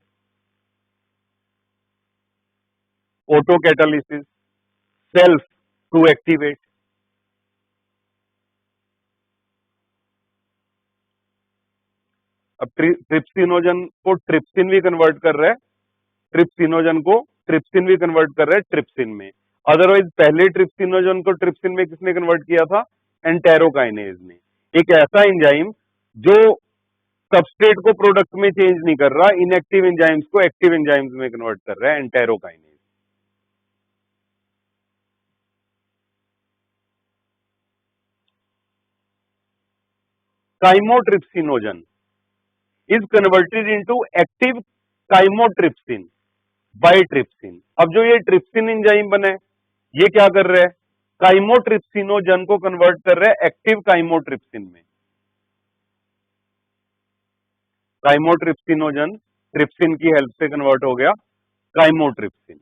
auto catalysis, self to activate. अब ट्रिप्सिनोजन को ट्रिप्सिन भी कन्वर्ट कर रहा है, ट्रिप्सिनोजन को ट्रिप्सिन भी कन्वर्ट कर रहा है ट्रिप्सिन में। अदरवाइज पहले ट्रिप्सिनोजन को ट्रिप्सिन में किसने कन्वर्ट किया था? एंटेरोकाइनेज ने। एक ऐसा एंजाइम जो सबस्ट्रेट को प्रोडक्ट में चेंज नहीं कर रहा, इनएक्टिव एंजाइम्स को एक्टिव एंजाइम्स में कन्वर्ट कर रहा है, enterokinase. Chymotrypsinogen is converted into active chymotrypsin by trypsin. अब जो ये ट्रिप्सिन एंजाइम बना है, ये क्या कर रहा है? काइमोट्रिप्सिनोजन को कन्वर्ट कर रहा है एक्टिव काइमोट्रिप्सिन में। काइमोट्रिप्सिनोजन ट्रिप्सिन की हेल्प से कन्वर्ट हो गया chymotrypsin.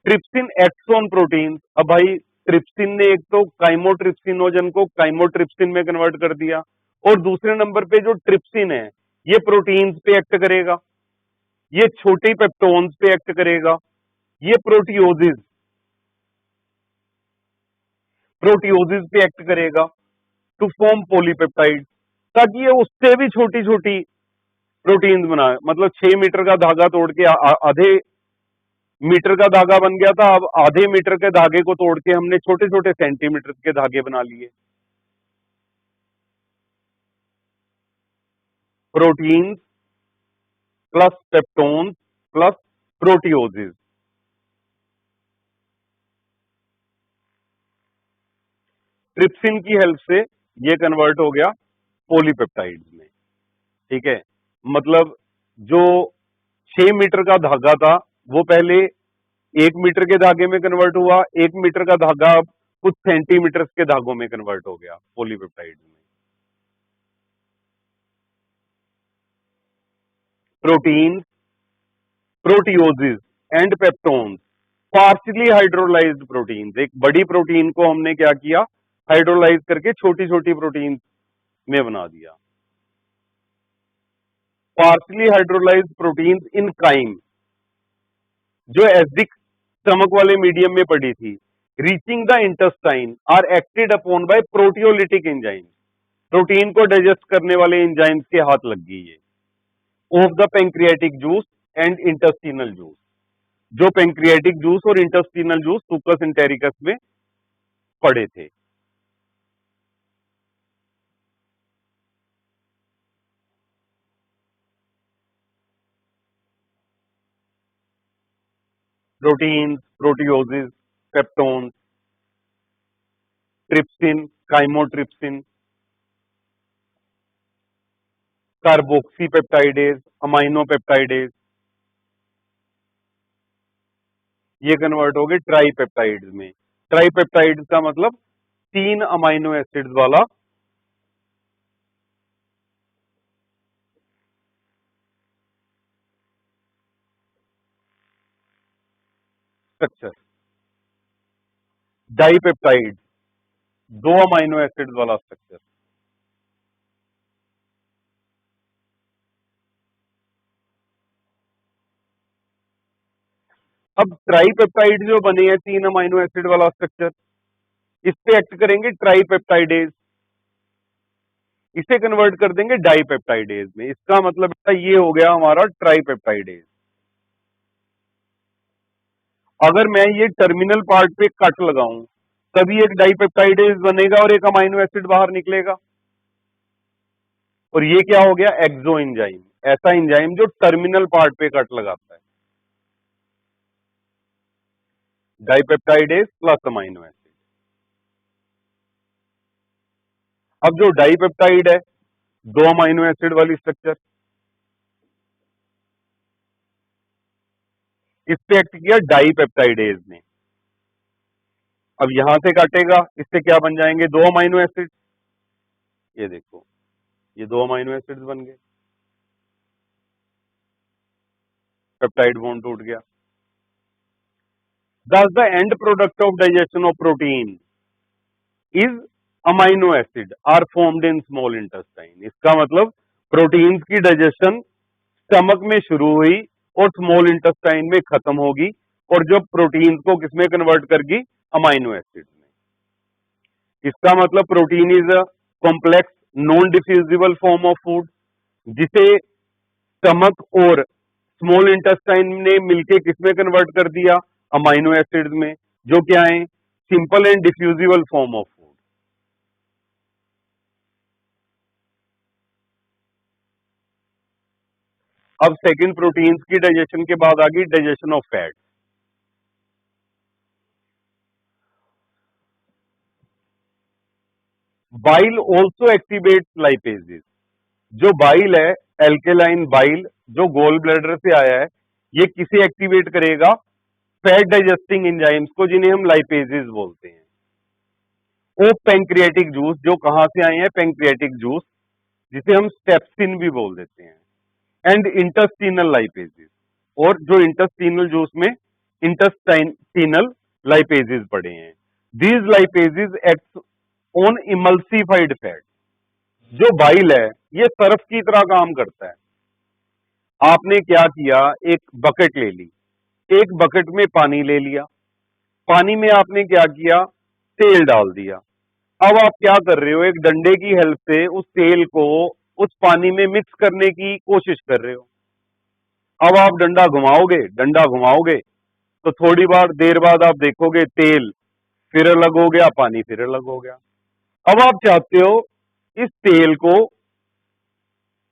Trypsin acts on protein. अब भाई ट्रिप्सिन ने एक तो काइमोट्रिप्सिनोजन को काइमोट्रिप्सिन में कन्वर्ट कर दिया, और दूसरे नंबर पे जो ट्रिप्सिन है ये प्रोटीन्स पे एक्ट करेगा, ये छोटे पेप्टोन्स पे एक्ट करेगा, ये प्रोटियोजिस पे एक्ट करेगा टू फॉर्म पॉलीपेप्टाइड, ताकि ये उससे भी छोटी छोटी प्रोटीन्स बनाए। मतलब 6 मीटर का धागा तोड़ के आधे मीटर का धागा बन गया था, अब आधे मीटर के धागे को तोड़ के हमने छोटे छोटे सेंटीमीटर के धागे बना लिए। Proteins plus peptones plus proteoses. Trypsin की हेल्प से ये कन्वर्ट हो गया पॉलीपेप्टाइड्स में। ठीक है, मतलब जो 6 मीटर का धागा था वो पहले 1 मीटर के धागे में कन्वर्ट हुआ, 1 मीटर का धागा अब कुछ सेंटीमीटर के धागों में कन्वर्ट हो गया पॉलीपेप्टाइड में। Protein, proteoses and peptones, partially hydrolysed proteins. एक बड़ी प्रोटीन को हमने क्या किया? हाइड्रोलाइज करके छोटी छोटी प्रोटीन में बना दिया। Partially hydrolysed proteins in chyme, जो एसिडिक स्टमक वाले मीडियम में पड़ी थी, reaching the intestine are acted upon by proteolytic enzyme. Protein को डाइजेस्ट करने वाले एंजाइम्स के हाथ लग गई है। Of the pancreatic juice and intestinal juice, जो पेंक्रियाटिक जूस और इंटेस्टिनल जूस सुकस इंटेरिकस में पड़े थे। Protein, proteoses, peptones, trypsin, chymotrypsin, carboxypeptidase, aminopeptidase, ये कन्वर्ट हो गए ट्राइपेप्टाइड्स में। ट्राइपेप्टाइड्स का मतलब 3 अमाइनो एसिड्स वाला स्ट्रक्चर। डाइपेप्टाइड 2 अमाइनो एसिड्स वाला स्ट्रक्चर। अब ट्राइपेप्टाइड जो बने हैं 3 अमाइनो एसिड वाला स्ट्रक्चर, इस पे एक्ट करेंगे ट्राइपेप्टाइडेज, इसे कन्वर्ट कर देंगे डाइपेप्टाइडेज में। इसका मतलब ये हो गया हमारा ट्राइपेप्टाइडेज। अगर मैं ये टर्मिनल पार्ट पे कट लगाऊं तभी एक डाइपेप्टाइडेज बनेगा और एक अमाइनो एसिड बाहर निकलेगा। और ये क्या हो गया? एक्सो एंजाइम, ऐसा एंजाइम जो टर्मिनल पार्ट पे कट लगाता है। Dipeptidase plus amino acid. अब जो डाइपेप्टाइड है 2 अमाइनो एसिड वाली स्ट्रक्चर, इस पे एक्ट किया डाइपेप्टाइडेज ने। अब यहां से काटेगा, इससे क्या बन जाएंगे? 2 अमाइनो एसिड। ये देखो, ये 2 अमाइनो एसिड बन गए, पेप्टाइड बॉन्ड टूट गया। Thus the end product of digestion of protein is amino acid are formed in small intestine. इसका मतलब प्रोटीन्स की डाइजेशन स्टमक में शुरू हुई और स्मॉल इंटेस्टाइन में खत्म होगी, और जब प्रोटीन्स को किसमें कन्वर्ट करगी? अमाइनो एसिड में। इसका मतलब protein is a complex non diffusible form of food, जिसे स्टमक और स्मॉल इंटेस्टाइन ने मिलके किसमें कन्वर्ट कर दिया? अमाइनो एसिड में, जो क्या है? Simple and diffusible form of food. अब सेकंड प्रोटीन्स की डाइजेशन के बाद आ गई digestion of fat. Bile also activate lipases. जो बाइल है, एल्केलाइन बाइल, जो गोल ब्लैडर से आया है, ये किसे एक्टिवेट करेगा? फैट डाइजेस्टिंग एंजाइम्स को, जिन्हें हम लाइपेजेस बोलते हैं। ओ पैंक्रियाटिक जूस, जो कहां से आए हैं? पैंक्रियाटिक जूस, जिसे हम स्टेप्सिन भी बोल देते हैं। एंड इंटेस्टिनल लाइपेजेस, और जो इंटेस्टिनल जूस में इंटेस्टिनल लाइपेजेस पड़े हैं। These lipases act on emulsified fat. जो बाइल है, ये सर्फ की तरह काम करता है। आपने क्या किया? एक बकेट ले ली, एक बकेट में पानी ले लिया, पानी में आपने क्या किया? तेल डाल दिया। अब आप क्या कर रहे हो? एक डंडे की हेल्प से उस तेल को उस पानी में मिक्स करने की कोशिश कर रहे हो। अब आप डंडा घुमाओगे, डंडा घुमाओगे, तो थोड़ी बार देर बाद आप देखोगे तेल फिर अलग हो गया, पानी फिर अलग हो गया। अब आप चाहते हो इस तेल को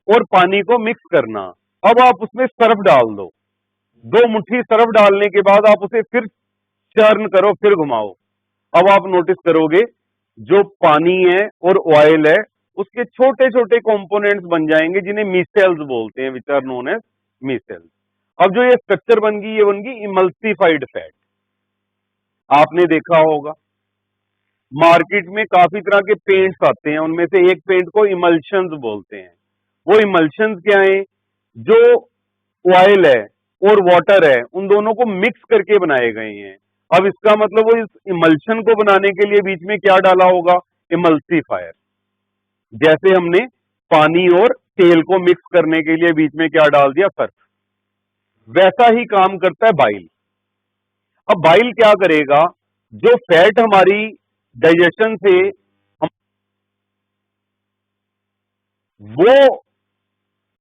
और पानी को मिक्स करना। अब आप उसमें सर्फ डाल दो, 2 मुट्ठी सर्फ डालने के बाद आप उसे फिर टर्न करो, फिर घुमाओ। अब आप नोटिस करोगे जो पानी है और ऑयल है, उसके छोटे छोटे कंपोनेंट्स बन जाएंगे, जिन्हें मिसेल्स बोलते हैं, which are known as micelles. अब जो ये स्ट्रक्चर बन गई, ये बन गई इमल्सिफाइड फैट। आपने देखा होगा मार्केट में काफी तरह के पेंट्स आते हैं, उनमें से एक पेंट को इमल्शंस बोलते हैं। वो इमल्शंस क्या है? जो ऑयल है और वाटर है, उन दोनों को मिक्स करके बनाए गए हैं। अब इसका मतलब वो इस इमल्शन को बनाने के लिए बीच में क्या डाला होगा? इमल्सिफायर। जैसे हमने पानी और तेल को मिक्स करने के लिए बीच में क्या डाल दिया? सर्फ। वैसा ही काम करता है बाइल। अब बाइल क्या करेगा? जो फैट हमारी डाइजेशन से हम, वो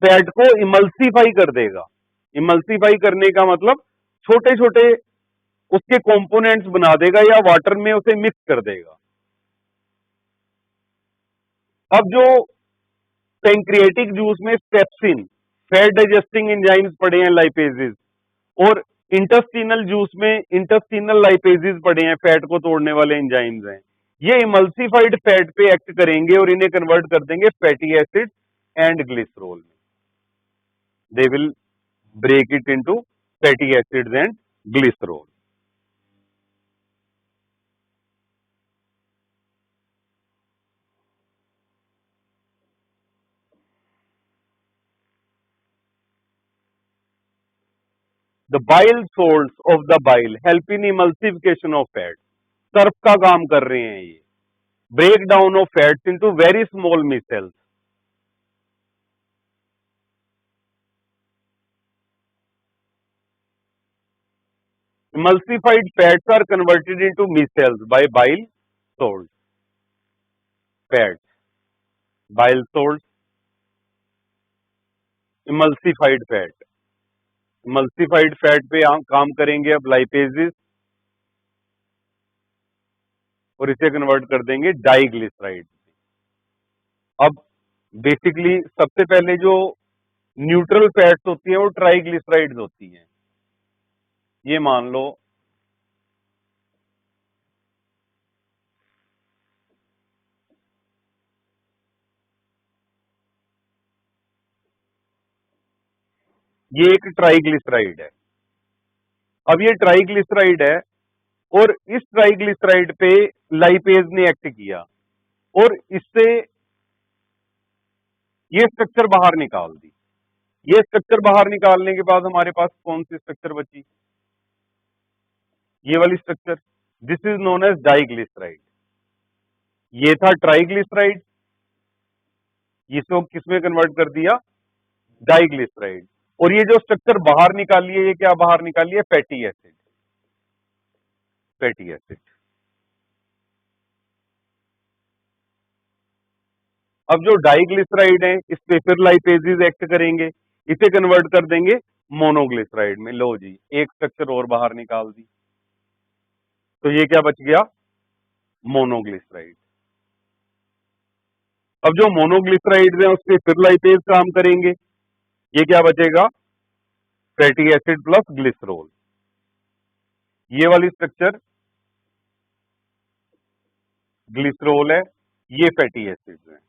फैट को इमल्सिफाई कर देगा। इमल्सिफाई करने का मतलब छोटे छोटे उसके कंपोनेंट्स बना देगा, या वाटर में उसे मिक्स कर देगा। अब जो पैंक्रियाटिक जूस में स्टेप्सिन, फैट डाइजेस्टिंग एंजाइम्स पड़े हैं, लाइपेजेस, और इंटेस्टिनल जूस में इंटेस्टिनल लाइपेजेस पड़े हैं, फैट को तोड़ने वाले एंजाइम्स हैं। ये इमल्सिफाइड फैट पे एक्ट करेंगे और इन्हें कन्वर्ट कर देंगे फैटी एसिड एंड ग्लिसरॉल में। They will break it into fatty acids and glycerol. The bile salts of the bile help in emulsification of fat. Surf का काम कर रहे हैं ये। Break down of fats into very small micelles. Emulsified fats are converted into micelles by bile salts. Fats, bile salts, emulsified fat. Emulsified fat पे काम करेंगे अब लाइपेजेस, और इसे कन्वर्ट कर देंगे डाइग्लिसराइड। अब बेसिकली सबसे पहले जो न्यूट्रल फैट्स होती हैं वो ट्राइग्लिसराइड्स होती हैं। ये मान लो ये एक ट्राइग्लिसराइड है। अब ये ट्राइग्लिसराइड है, और इस ट्राइग्लिसराइड पे लाइपेज ने एक्ट किया और इससे ये स्ट्रक्चर बाहर निकाल दी। ये स्ट्रक्चर बाहर निकालने के बाद हमारे पास कौन सी स्ट्रक्चर बची? ये वाली structure, this is known as diglyceride. ये था ट्राइग्लिसराइड, इसको किसमें कन्वर्ट कर दिया, डाइग्लिसराइड। और ये जो स्ट्रक्चर बाहर निकाली है, ये क्या बाहर निकाली है, फैटी एसिड, फैटी एसिड। अब जो डाइग्लिसराइड है इस पे फिर लाइपेजेस एक्ट करेंगे, इसे कन्वर्ट कर देंगे मोनोग्लिसराइड में। लो जी, एक स्ट्रक्चर और बाहर निकाल दी, तो ये क्या बच गया, मोनोग्लिसराइड। अब जो मोनोग्लिसराइड है उस पे फिर लाइपेज काम करेंगे, ये क्या बचेगा, फैटी एसिड प्लस ग्लिसरॉल। ये वाली स्ट्रक्चर ग्लिसरॉल है, ये फैटी एसिड है।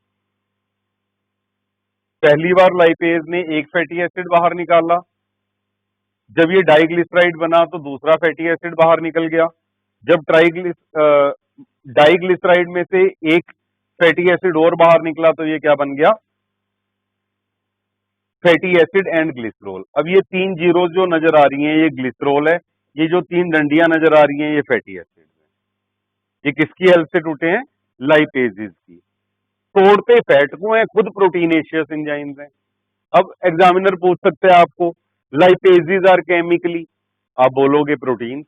पहली बार लाइपेज ने एक फैटी एसिड बाहर निकाला, जब ये डाइग्लिसराइड बना तो दूसरा फैटी एसिड बाहर निकल गया। जब डाइग्लिसराइड में से एक फैटी एसिड और बाहर निकला तो ये क्या बन गया, फैटी एसिड एंड ग्लिसरॉल। अब ये तीन जीरो जो नजर आ रही हैं ये ग्लिसरॉल है, ये जो तीन डंडियां नजर आ रही हैं ये फैटी एसिड है। ये किसकी हेल्प से टूटे हैं, लाइपेजेस की। तोड़ते फैट को है, खुद प्रोटीनेशियस एंजाइम्स हैं। अब एग्जामिनर पूछ सकते हैं आपको, लाइपेजेस आर केमिकली, आप बोलोगे प्रोटीन।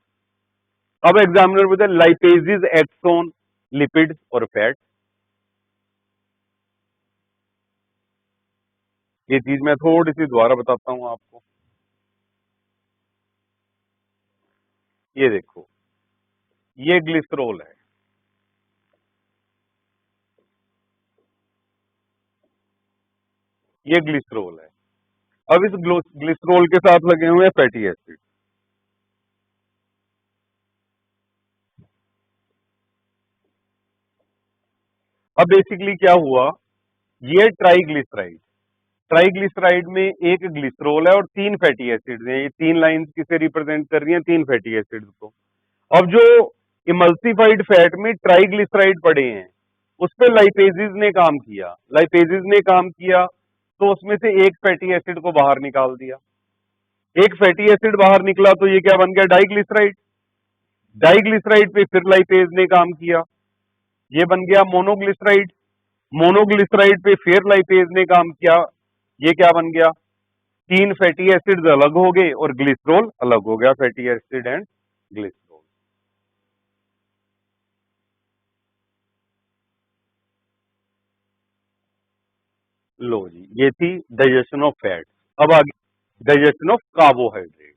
अब एग्जामिनर बोलते हैं लाइपेजेस एक्ट्स ऑन लिपिड्स और फैट। ये चीज मैं थोड़ी सी दोबारा बताता हूं आपको। ये देखो, ये ग्लिसरॉल है, ये ग्लिसरॉल है। अब इस ग्लिसरॉल के साथ लगे हुए हैं फैटी एसिड। अब बेसिकली क्या हुआ, ये ट्राइग्लिसराइड, ट्राइग्लिसराइड में एक ग्लिसरॉल है और तीन फैटी एसिड्स हैं। ये तीन लाइंस किसे रिप्रेजेंट कर रही हैं, तीन फैटी एसिड्स को। अब जो इमल्सिफाइड फैट में ट्राइग्लिसराइड पड़े हैं उस पे लाइपेजेस ने काम किया, लाइपेजेस ने काम किया तो उसमें से एक फैटी एसिड को बाहर निकाल दिया। एक फैटी एसिड बाहर निकला तो ये क्या बन गया, डाइग्लिसराइड। डाइग्लिसराइड पे फिर लाइपेज ने काम किया, ये बन गया मोनोग्लिसराइड। मोनोग्लिसराइड पे फिर लाइपेज ने काम किया, ये क्या बन गया, तीन फैटी एसिड्स अलग हो गए और ग्लिसरॉल अलग हो गया, फैटी एसिड एंड ग्लिसरॉल। लो जी, ये थी डाइजेशन ऑफ फैट। अब आगे digestion of carbohydrate.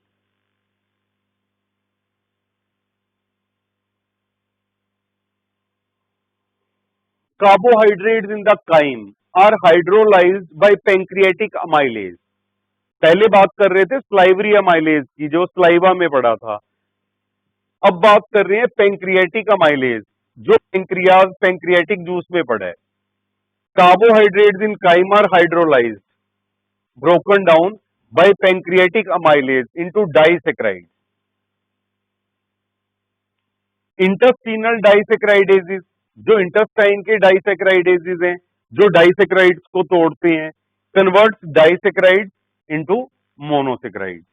Carbohydrates in the chyme are hydrolysed by pancreatic amylase. पहले बात कर रहे थे स्लाइवरी अमाइलेज की जो स्लाइवा में पड़ा था, अब बात कर रहे हैं पैंक्रियाटिक अमाइलेज जो पैंक्रियाटिक जूस में पड़ा है। Carbohydrates in chyme are hydrolysed broken down by pancreatic amylase into disaccharide. Intestinal disaccharidases, जो इंटेस्टाइन के डाइसैकेराइडेजेस हैं जो डाइसैकेराइड्स को तोड़ते हैं, कन्वर्ट्स डाइसैकेराइड इनटू मोनोसैकेराइड।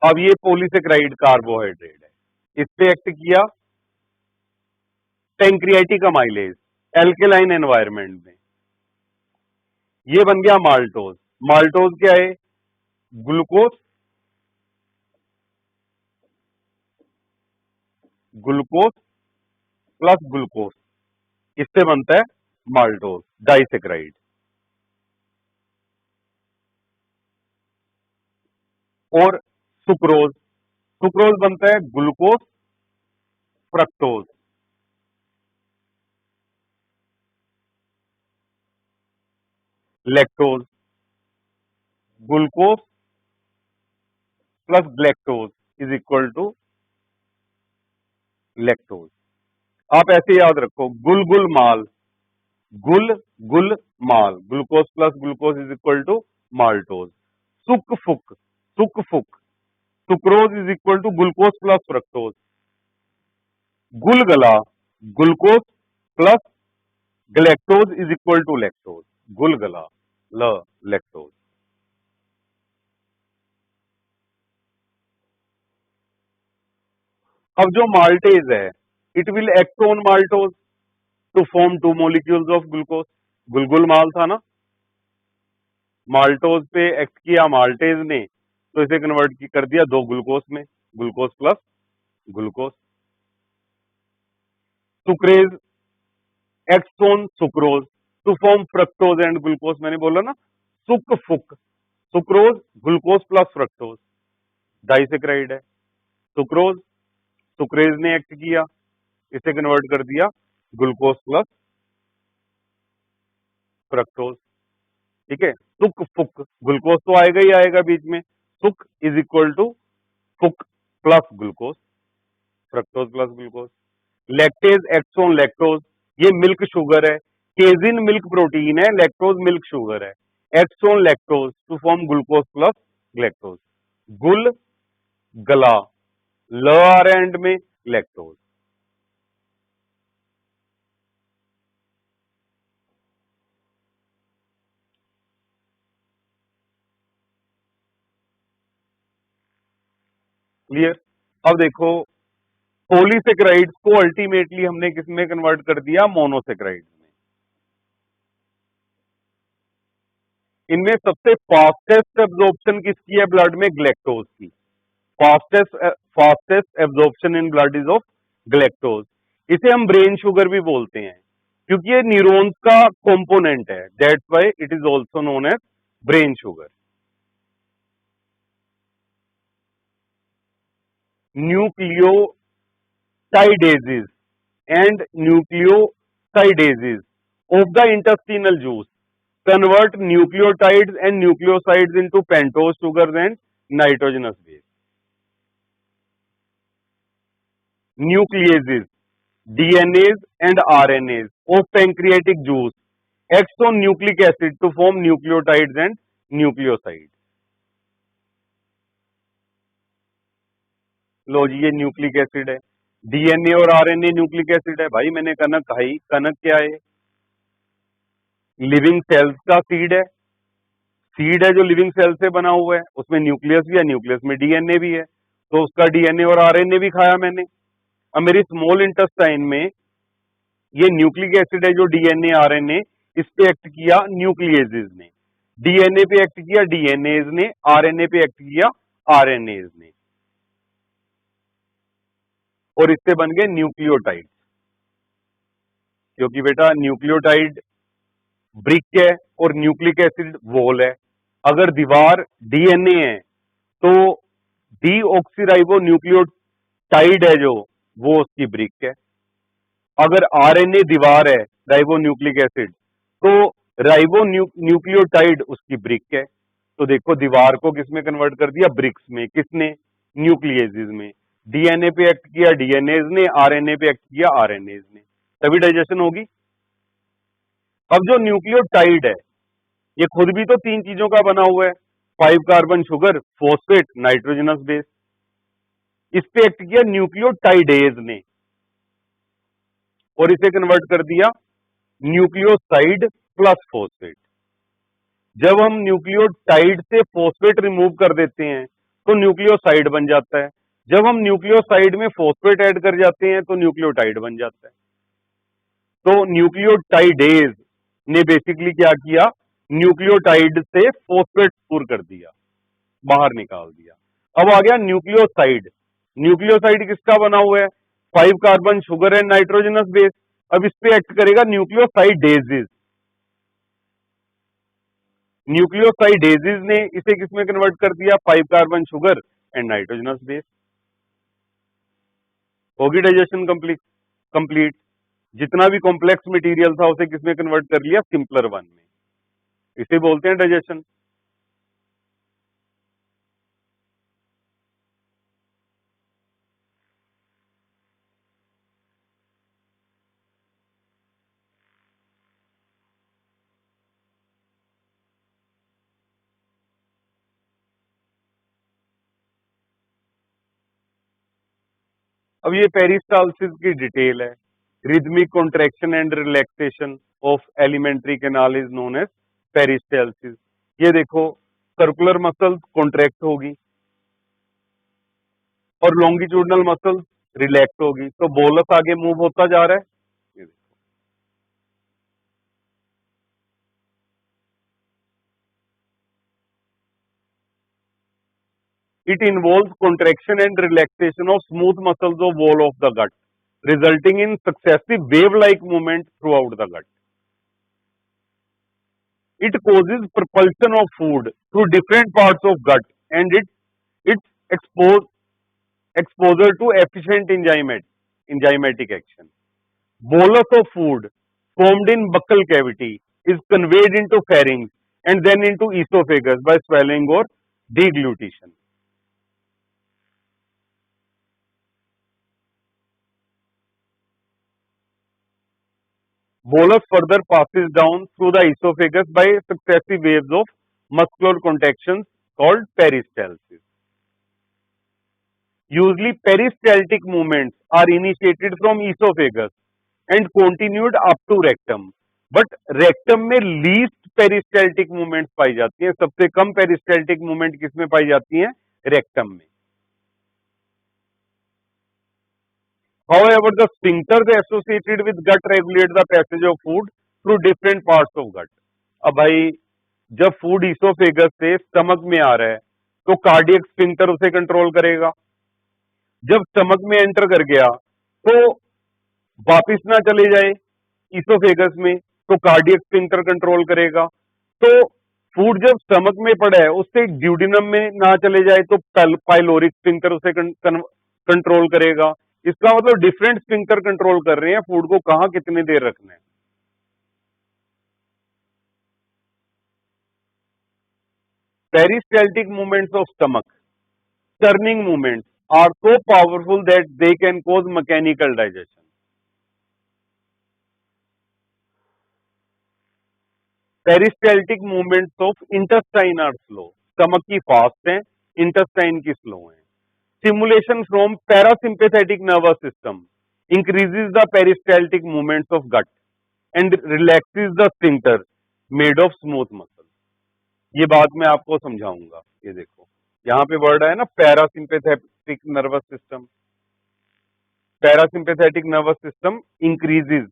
अब ये पॉलीसैकेराइड कार्बोहाइड्रेट है, इस पे एक्ट किया पैंक्रियाटिक अमाइलेज एल्केलाइन एनवायरनमेंट में, ये बन गया माल्टोज। माल्टोज क्या है, ग्लूकोज, ग्लूकोज प्लस ग्लूकोज, इससे बनता है माल्टोज डाइसैकेराइड। और सुक्रोज, सुक्रोज बनता है glucose fructose. Lactose, glucose plus galactose is equal to lactose. आप ऐसे याद रखो, गुल गुल माल, गुल गुल माल, glucose plus glucose is equal to maltose. सुक फुक, सुक फुक, sucrose is equal to glucose plus fructose. गुल गला, glucose plus galactose is equal to lactose, गुल गला ल लैक्टोज। अब जो माल्टेज है, it will act on maltose to form two molecules of glucose. गुलगुल माल था ना, माल्टोज पे एक्ट किया माल्टेज ने, तो इसे कन्वर्ट कर दिया दो ग्लूकोज में, glucose plus glucose. Sucrase acts on sucrose to form fructose and glucose. मैंने बोला ना, सुक फुक, sucrose glucose plus fructose, disaccharide है। सुक्रोज, सुक्रेज ने एक्ट किया, इसे कन्वर्ट कर दिया ग्लूकोज प्लस फ्रक्टोज। ठीक है, सुक फुक, ग्लूकोज तो आएगा ही आएगा बीच में, suc is equal to fuc plus glucose, fructose plus glucose. Lactase acts on lactose, ये मिल्क शुगर है, केजिन मिल्क प्रोटीन है, लैक्टोज मिल्क शुगर है, acts on lactose to form glucose plus galactose. गुल गला, ल आ रहा है एंड में, लैक्टोज। क्लियर? अब देखो, पॉलीसेक्राइड्स को अल्टीमेटली हमने किसमें कन्वर्ट कर दिया? मोनोसेक्राइड्स में। इनमें सबसे फास्टेस्ट एब्जॉर्प्शन किसकी है ब्लड में? ग्लैक्टोज की। Fastest absorption in blood is of galactose. इसे हम ब्रेन शुगर भी बोलते हैं क्योंकि ये न्यूरॉन्स का कंपोनेंट है, that's why it is also known as brain sugar. Nucleotidases and nucleosidases of the intestinal juice convert nucleotides and nucleosides into pentose sugars and nitrogenous base. Nucleases, DNAs and RNAs of pancreatic juice acts on nucleic acid to form nucleotides and nucleosides. लो जी, ये न्यूक्लिक एसिड है, डीएनए और आरएनए न्यूक्लिक एसिड है। भाई मैंने कनक खाई, कनक क्या है? लिविंग सेल्स का सीड है, सीड है जो लिविंग सेल से बना हुआ है, उसमें न्यूक्लियस भी है, न्यूक्लियस में डीएनए भी है, तो उसका डीएनए और आरएनए भी खाया मैंने। अब मेरी स्मॉल इंटेस्टाइन में ये न्यूक्लिक एसिड है जो डीएनए आरएनए, इस पे एक्ट किया न्यूक्लियेजेस ने, डीएनए पे एक्ट किया डीएनएज ने, आरएनए पे एक्ट किया आरएनएज ने, और इससे बन गए न्यूक्लियोटाइड। क्योंकि बेटा न्यूक्लियोटाइड ब्रिक है और न्यूक्लिक एसिड वॉल है। अगर दीवार डीएनए है तो डीऑक्सीराइबो न्यूक्लियोटाइड है जो, वो उसकी ब्रिक है। अगर आरएनए दीवार है, राइबो न्यूक्लिक एसिड, तो राइबो न्यूक्लियोटाइड उसकी ब्रिक है। तो देखो, दीवार को किसमें कन्वर्ट कर दिया? ब्रिक्स में। किसने? न्यूक्लियेजेस में। डीएनए पे एक्ट किया डीएनएज ने, आरएनए पे एक्ट किया आरएनएज ने, तभी डाइजेशन होगी। अब जो न्यूक्लियोटाइड है, ये खुद भी तो तीन चीजों का बना हुआ है, 5 carbon sugar, phosphate, nitrogenous base. इस पे एक्ट किया न्यूक्लियोटाइडेज ने और इसे कन्वर्ट कर दिया न्यूक्लियोसाइड प्लस फॉस्फेट। जब हम न्यूक्लियोटाइड से फॉस्फेट रिमूव कर देते हैं तो न्यूक्लियोसाइड बन जाता है। जब हम न्यूक्लियोसाइड में फॉस्फेट ऐड कर जाते हैं तो न्यूक्लियोटाइड बन जाता है। तो न्यूक्लियोटाइडेज ने बेसिकली क्या किया? न्यूक्लियोटाइड से फॉस्फेट दूर कर दिया, बाहर निकाल दिया। अब आ गया न्यूक्लियोसाइड। न्यूक्लियोसाइड किसका बना हुआ है? 5 carbon sugar and nitrogenous base. अब इस पे एक्ट करेगा न्यूक्लियोसाइडेजेस। न्यूक्लियोसाइडेजेस ने इसे किसमें कन्वर्ट कर दिया? 5 carbon sugar and nitrogenous base. होगी डाइजेशन कंप्लीट। जितना भी कॉम्प्लेक्स मटेरियल था उसे किसमें कन्वर्ट कर लिया? सिंपलर वन में। इसे बोलते हैं डाइजेशन। अब ये पेरिस्टाल्सिस की डिटेल है। Rhythmic contraction and relaxation of alimentary canal is known as peristalsis. ये देखो, सर्कुलर मसल्स कॉन्ट्रैक्ट होगी और लॉन्गिट्यूडनल मसल्स रिलैक्स होगी, तो बोलस आगे मूव होता जा रहा है। ये देखो, it involves contraction and relaxation of smooth muscles of wall of the gut, resulting in successive wave-like movement throughout the gut. It causes propulsion of food through different parts of gut and its exposure to efficient enzymatic action. Bolus of food formed in buccal cavity is conveyed into pharynx and then into esophagus by swallowing or deglutition. Bolus further passes down through the esophagus by successive waves of muscular contractions called peristalsis. Usually peristaltic movements are initiated from esophagus and continued up to rectum. But rectum में लीस्ट पेरिस्टेल्टिक मूवमेंट पाई जाती हैं, सबसे कम पेरिस्टेल्टिक मूवमेंट किसमें पाई जाती हैं? रेक्टम में. However, the sphincters associated with gut regulate the passage of food through different parts of gut. अब भाई जब फूड इसोफेगस से स्टमक में आ रहा है तो कार्डियक स्फिंक्टर उसे कंट्रोल करेगा. जब स्टमक में एंटर कर गया तो वापिस ना चले जाए इसोफेगस में तो कार्डियक स्फिंक्टर कंट्रोल करेगा. तो फूड जब स्टमक में पड़ा है उससे ड्यूडिनम में ना चले जाए तो पाइलोरिक स्फिंक्टर उसे कंट्रोल करेगा. इसका मतलब डिफरेंट स्फिंक्टर कंट्रोल कर रहे हैं फूड को कहां कितनी देर रखना है. Peristaltic movements of stomach, turning movements are so powerful that they can cause mechanical digestion. Peristaltic movements of intestine are slow. Stomach की फास्ट है, इंटेस्टाइन की स्लो है. Stimulation from parasympathetic nervous system increases the peristaltic movements of gut and relaxes the sphincter made of smooth muscle. ये बात मैं आपको समझाऊंगा. ये देखो यहाँ पे वर्ड है ना parasympathetic nervous system. Parasympathetic nervous system increases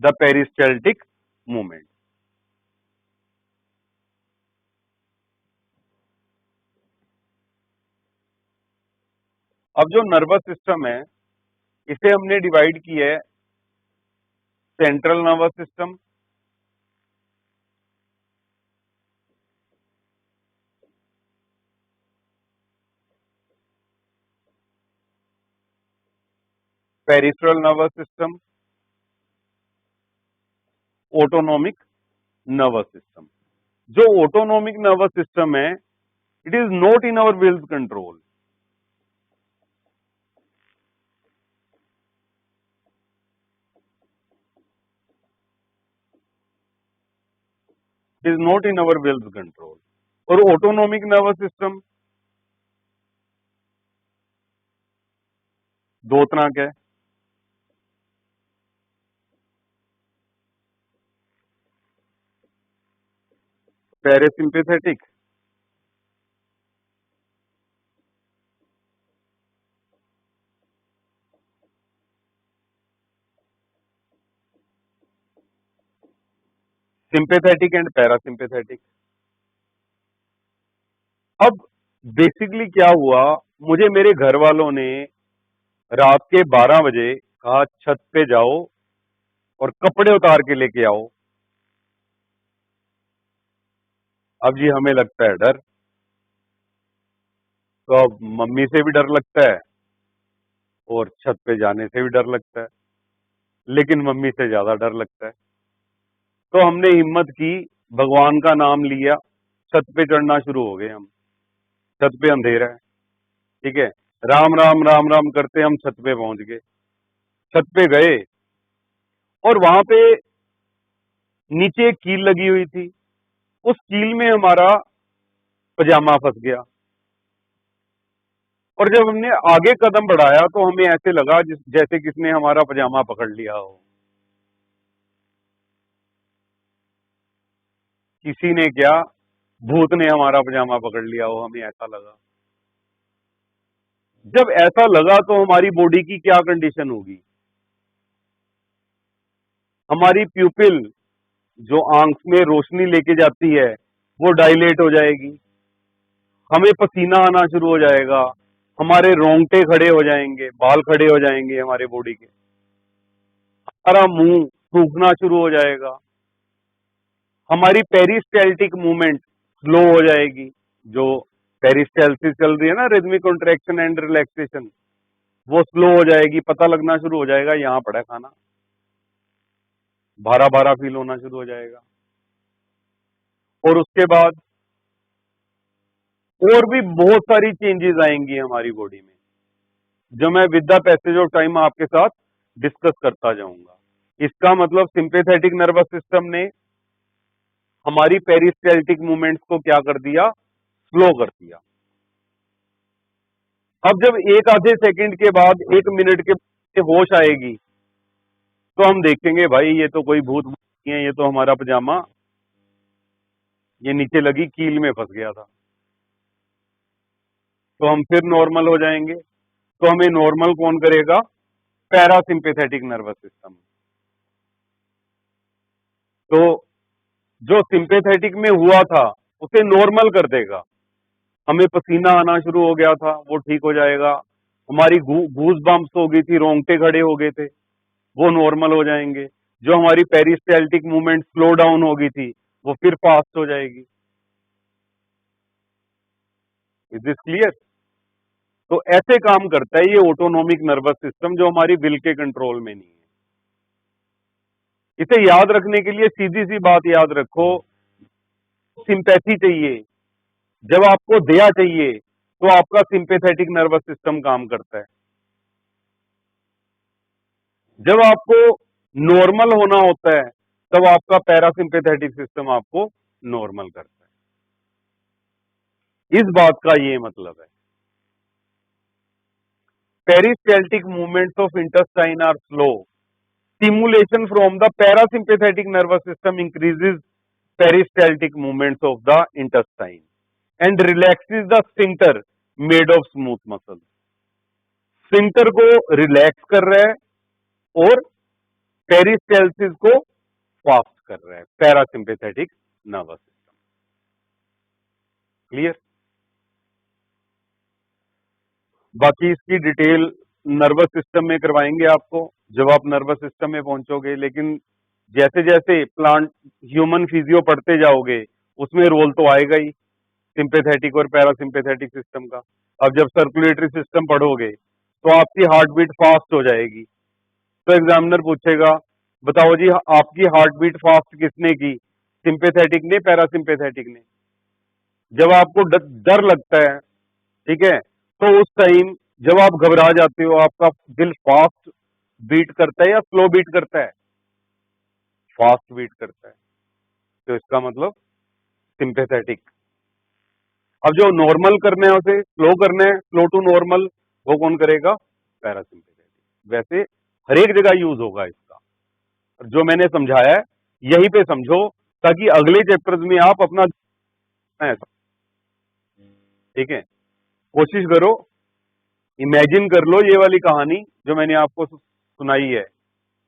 the peristaltic movement. अब जो नर्वस सिस्टम है इसे हमने डिवाइड किया है central nervous system, peripheral nervous system, autonomic nervous system. जो ऑटोनोमिक नर्वस सिस्टम है it is not in our will's control. It is not in our will's control. और ऑटोनोमिक नर्वस सिस्टम दो तरह का है. Parasympathetic sympathetic and parasympathetic. अब बेसिकली क्या हुआ, मुझे मेरे घर वालों ने रात के 12 बजे कहा छत पे जाओ और कपड़े उतार के लेके आओ. अब जी हमें लगता है डर, तो अब मम्मी से भी डर लगता है और छत पे जाने से भी डर लगता है, लेकिन मम्मी से ज्यादा डर लगता है. तो हमने हिम्मत की, भगवान का नाम लिया, छत पे चढ़ना शुरू हो गए हम. छत पे अंधेरा है, ठीक है, राम राम राम राम करते हम छत पे पहुंच गए. छत पे गए और वहां पे नीचे एक कील लगी हुई थी, उस कील में हमारा पजामा फंस गया. और जब हमने आगे कदम बढ़ाया तो हमें ऐसे लगा जैसे किसने हमारा पजामा पकड़ लिया हो. किसी ने क्या, भूत ने हमारा पजामा पकड़ लिया हो, हमें ऐसा लगा. जब ऐसा लगा तो हमारी बॉडी की क्या कंडीशन होगी? हमारी प्यूपिल जो आंख में रोशनी लेके जाती है वो डायलेट हो जाएगी, हमें पसीना आना शुरू हो जाएगा, हमारे रोंगटे खड़े हो जाएंगे, बाल खड़े हो जाएंगे हमारे बॉडी के, हमारा मुंह सूखना शुरू हो जाएगा, हमारी पेरिस्टाल्टिक मूवमेंट स्लो हो जाएगी। जो पेरिस्टाल्सिस चल रही है ना, रिदमिक कॉन्ट्रैक्शन एंड रिलैक्सेशन, वो स्लो हो जाएगी, पता लगना शुरू हो जाएगा यहाँ पड़ा है खाना, भारा भारा फील होना शुरू हो जाएगा। और उसके बाद और भी बहुत सारी चेंजेस आएंगी हमारी बॉडी में, जो मैं with the passage of time आपके साथ डिस्कस करता जाऊंगा। इसका मतलब सिंपैथेटिक नर्वस सिस्टम ने हमारी पेरिस्टाल्टिक मूवमेंट्स को क्या कर दिया? स्लो कर दिया। अब जब एक आधे सेकंड के बाद, एक मिनट के होश आएगी, तो हम देखेंगे भाई ये तो कोई भूत नहीं है, ये तो हमारा पजामा ये नीचे लगी कील में फंस गया था। तो हम फिर नॉर्मल हो जाएंगे। तो हमें नॉर्मल कौन करेगा? Parasympathetic nervous system. तो जो सिंपैथेटिक में हुआ था उसे नॉर्मल कर देगा। हमें पसीना आना शुरू हो गया था, वो ठीक हो जाएगा। हमारी गूज बम्प्स हो गई थी, रोंगटे खड़े हो गए थे, वो नॉर्मल हो जाएंगे। जो हमारी पेरिस्टाल्टिक मूवमेंट स्लो डाउन हो गई थी, वो फिर फास्ट हो जाएगी। Is this clear? तो ऐसे काम करता है ये ऑटोनोमिक नर्वस सिस्टम, जो हमारी विल के कंट्रोल में नहीं है। इसे याद रखने के लिए सीधी सी बात याद रखो, सिंपैथी चाहिए, जब आपको दया चाहिए तो आपका सिंपैथेटिक नर्वस सिस्टम काम करता है। जब आपको नॉर्मल होना होता है तब आपका पैरासिम्पैथेटिक सिस्टम आपको नॉर्मल करता है। इस बात का ये मतलब है, peristaltic movements of intestine are slow, stimulation from the parasympathetic nervous system increases peristaltic movements of the intestine and relaxes the sphincter made of smooth muscle. Sphincter को रिलैक्स कर रहा है और पेरिस्टाल्सिस को फास्ट कर रहा है, पैरासिम्पैथेटिक नर्वस सिस्टम। क्लियर? बाकी इसकी डिटेल नर्वस सिस्टम में करवाएंगे आपको जब आप नर्वस सिस्टम में पहुंचोगे, लेकिन जैसे जैसे प्लांट ह्यूमन फिजियो पढ़ते जाओगे उसमें रोल तो आएगा ही सिंपैथेटिक और पैरासिम्पैथेटिक सिस्टम का। अब जब सर्कुलेटरी सिस्टम पढ़ोगे तो आपकी हार्ट बीट फास्ट हो जाएगी, तो एग्जामिनर पूछेगा बताओ जी आपकी हार्ट बीट फास्ट किसने की, सिंपैथेटिक ने पैरासिम्पैथेटिक ने? जब आपको डर लगता है, ठीक है, तो उस टाइम जब आप घबरा जाते हो आपका दिल फास्ट बीट करता है या स्लो बीट करता है? फास्ट बीट करता है। तो इसका मतलब सिंपैथेटिक। अब जो नॉर्मल करना है उसे स्लो करना है, स्लो टू नॉर्मल, वो कौन करेगा? पैरासिम्पैथेटिक। वैसे हर एक जगह यूज होगा इसका, और जो मैंने समझाया है यहीं पे समझो ताकि अगले चैप्टर्स में आप अपना, ठीक है, कोशिश करो, इमेजिन कर लो ये वाली कहानी जो मैंने आपको सुनाई है,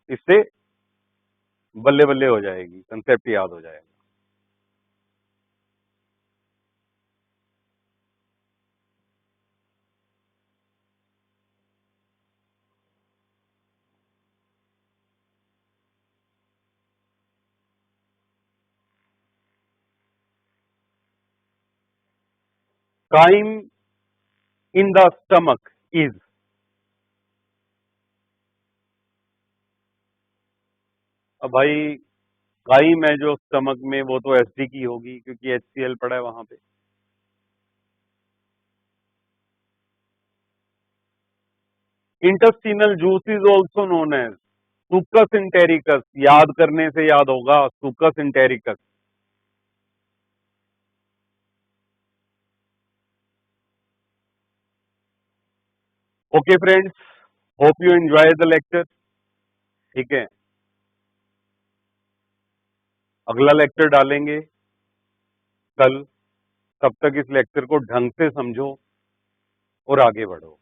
इससे बल्ले बल्ले हो जाएगी, कंसेप्ट याद हो जाएगा। Chyme in the stomach is, अब भाई काइम है जो स्टमक में वो तो एसिड की होगी क्योंकि HCl पड़ा है वहां पे। Intestinal juice is also known as succus entericus, याद करने से याद होगा, succus entericus. Okay friends, hope you enjoy the lecture. ठीक है, अगला लेक्चर डालेंगे कल, तब तक इस लेक्चर को ढंग से समझो और आगे बढ़ो।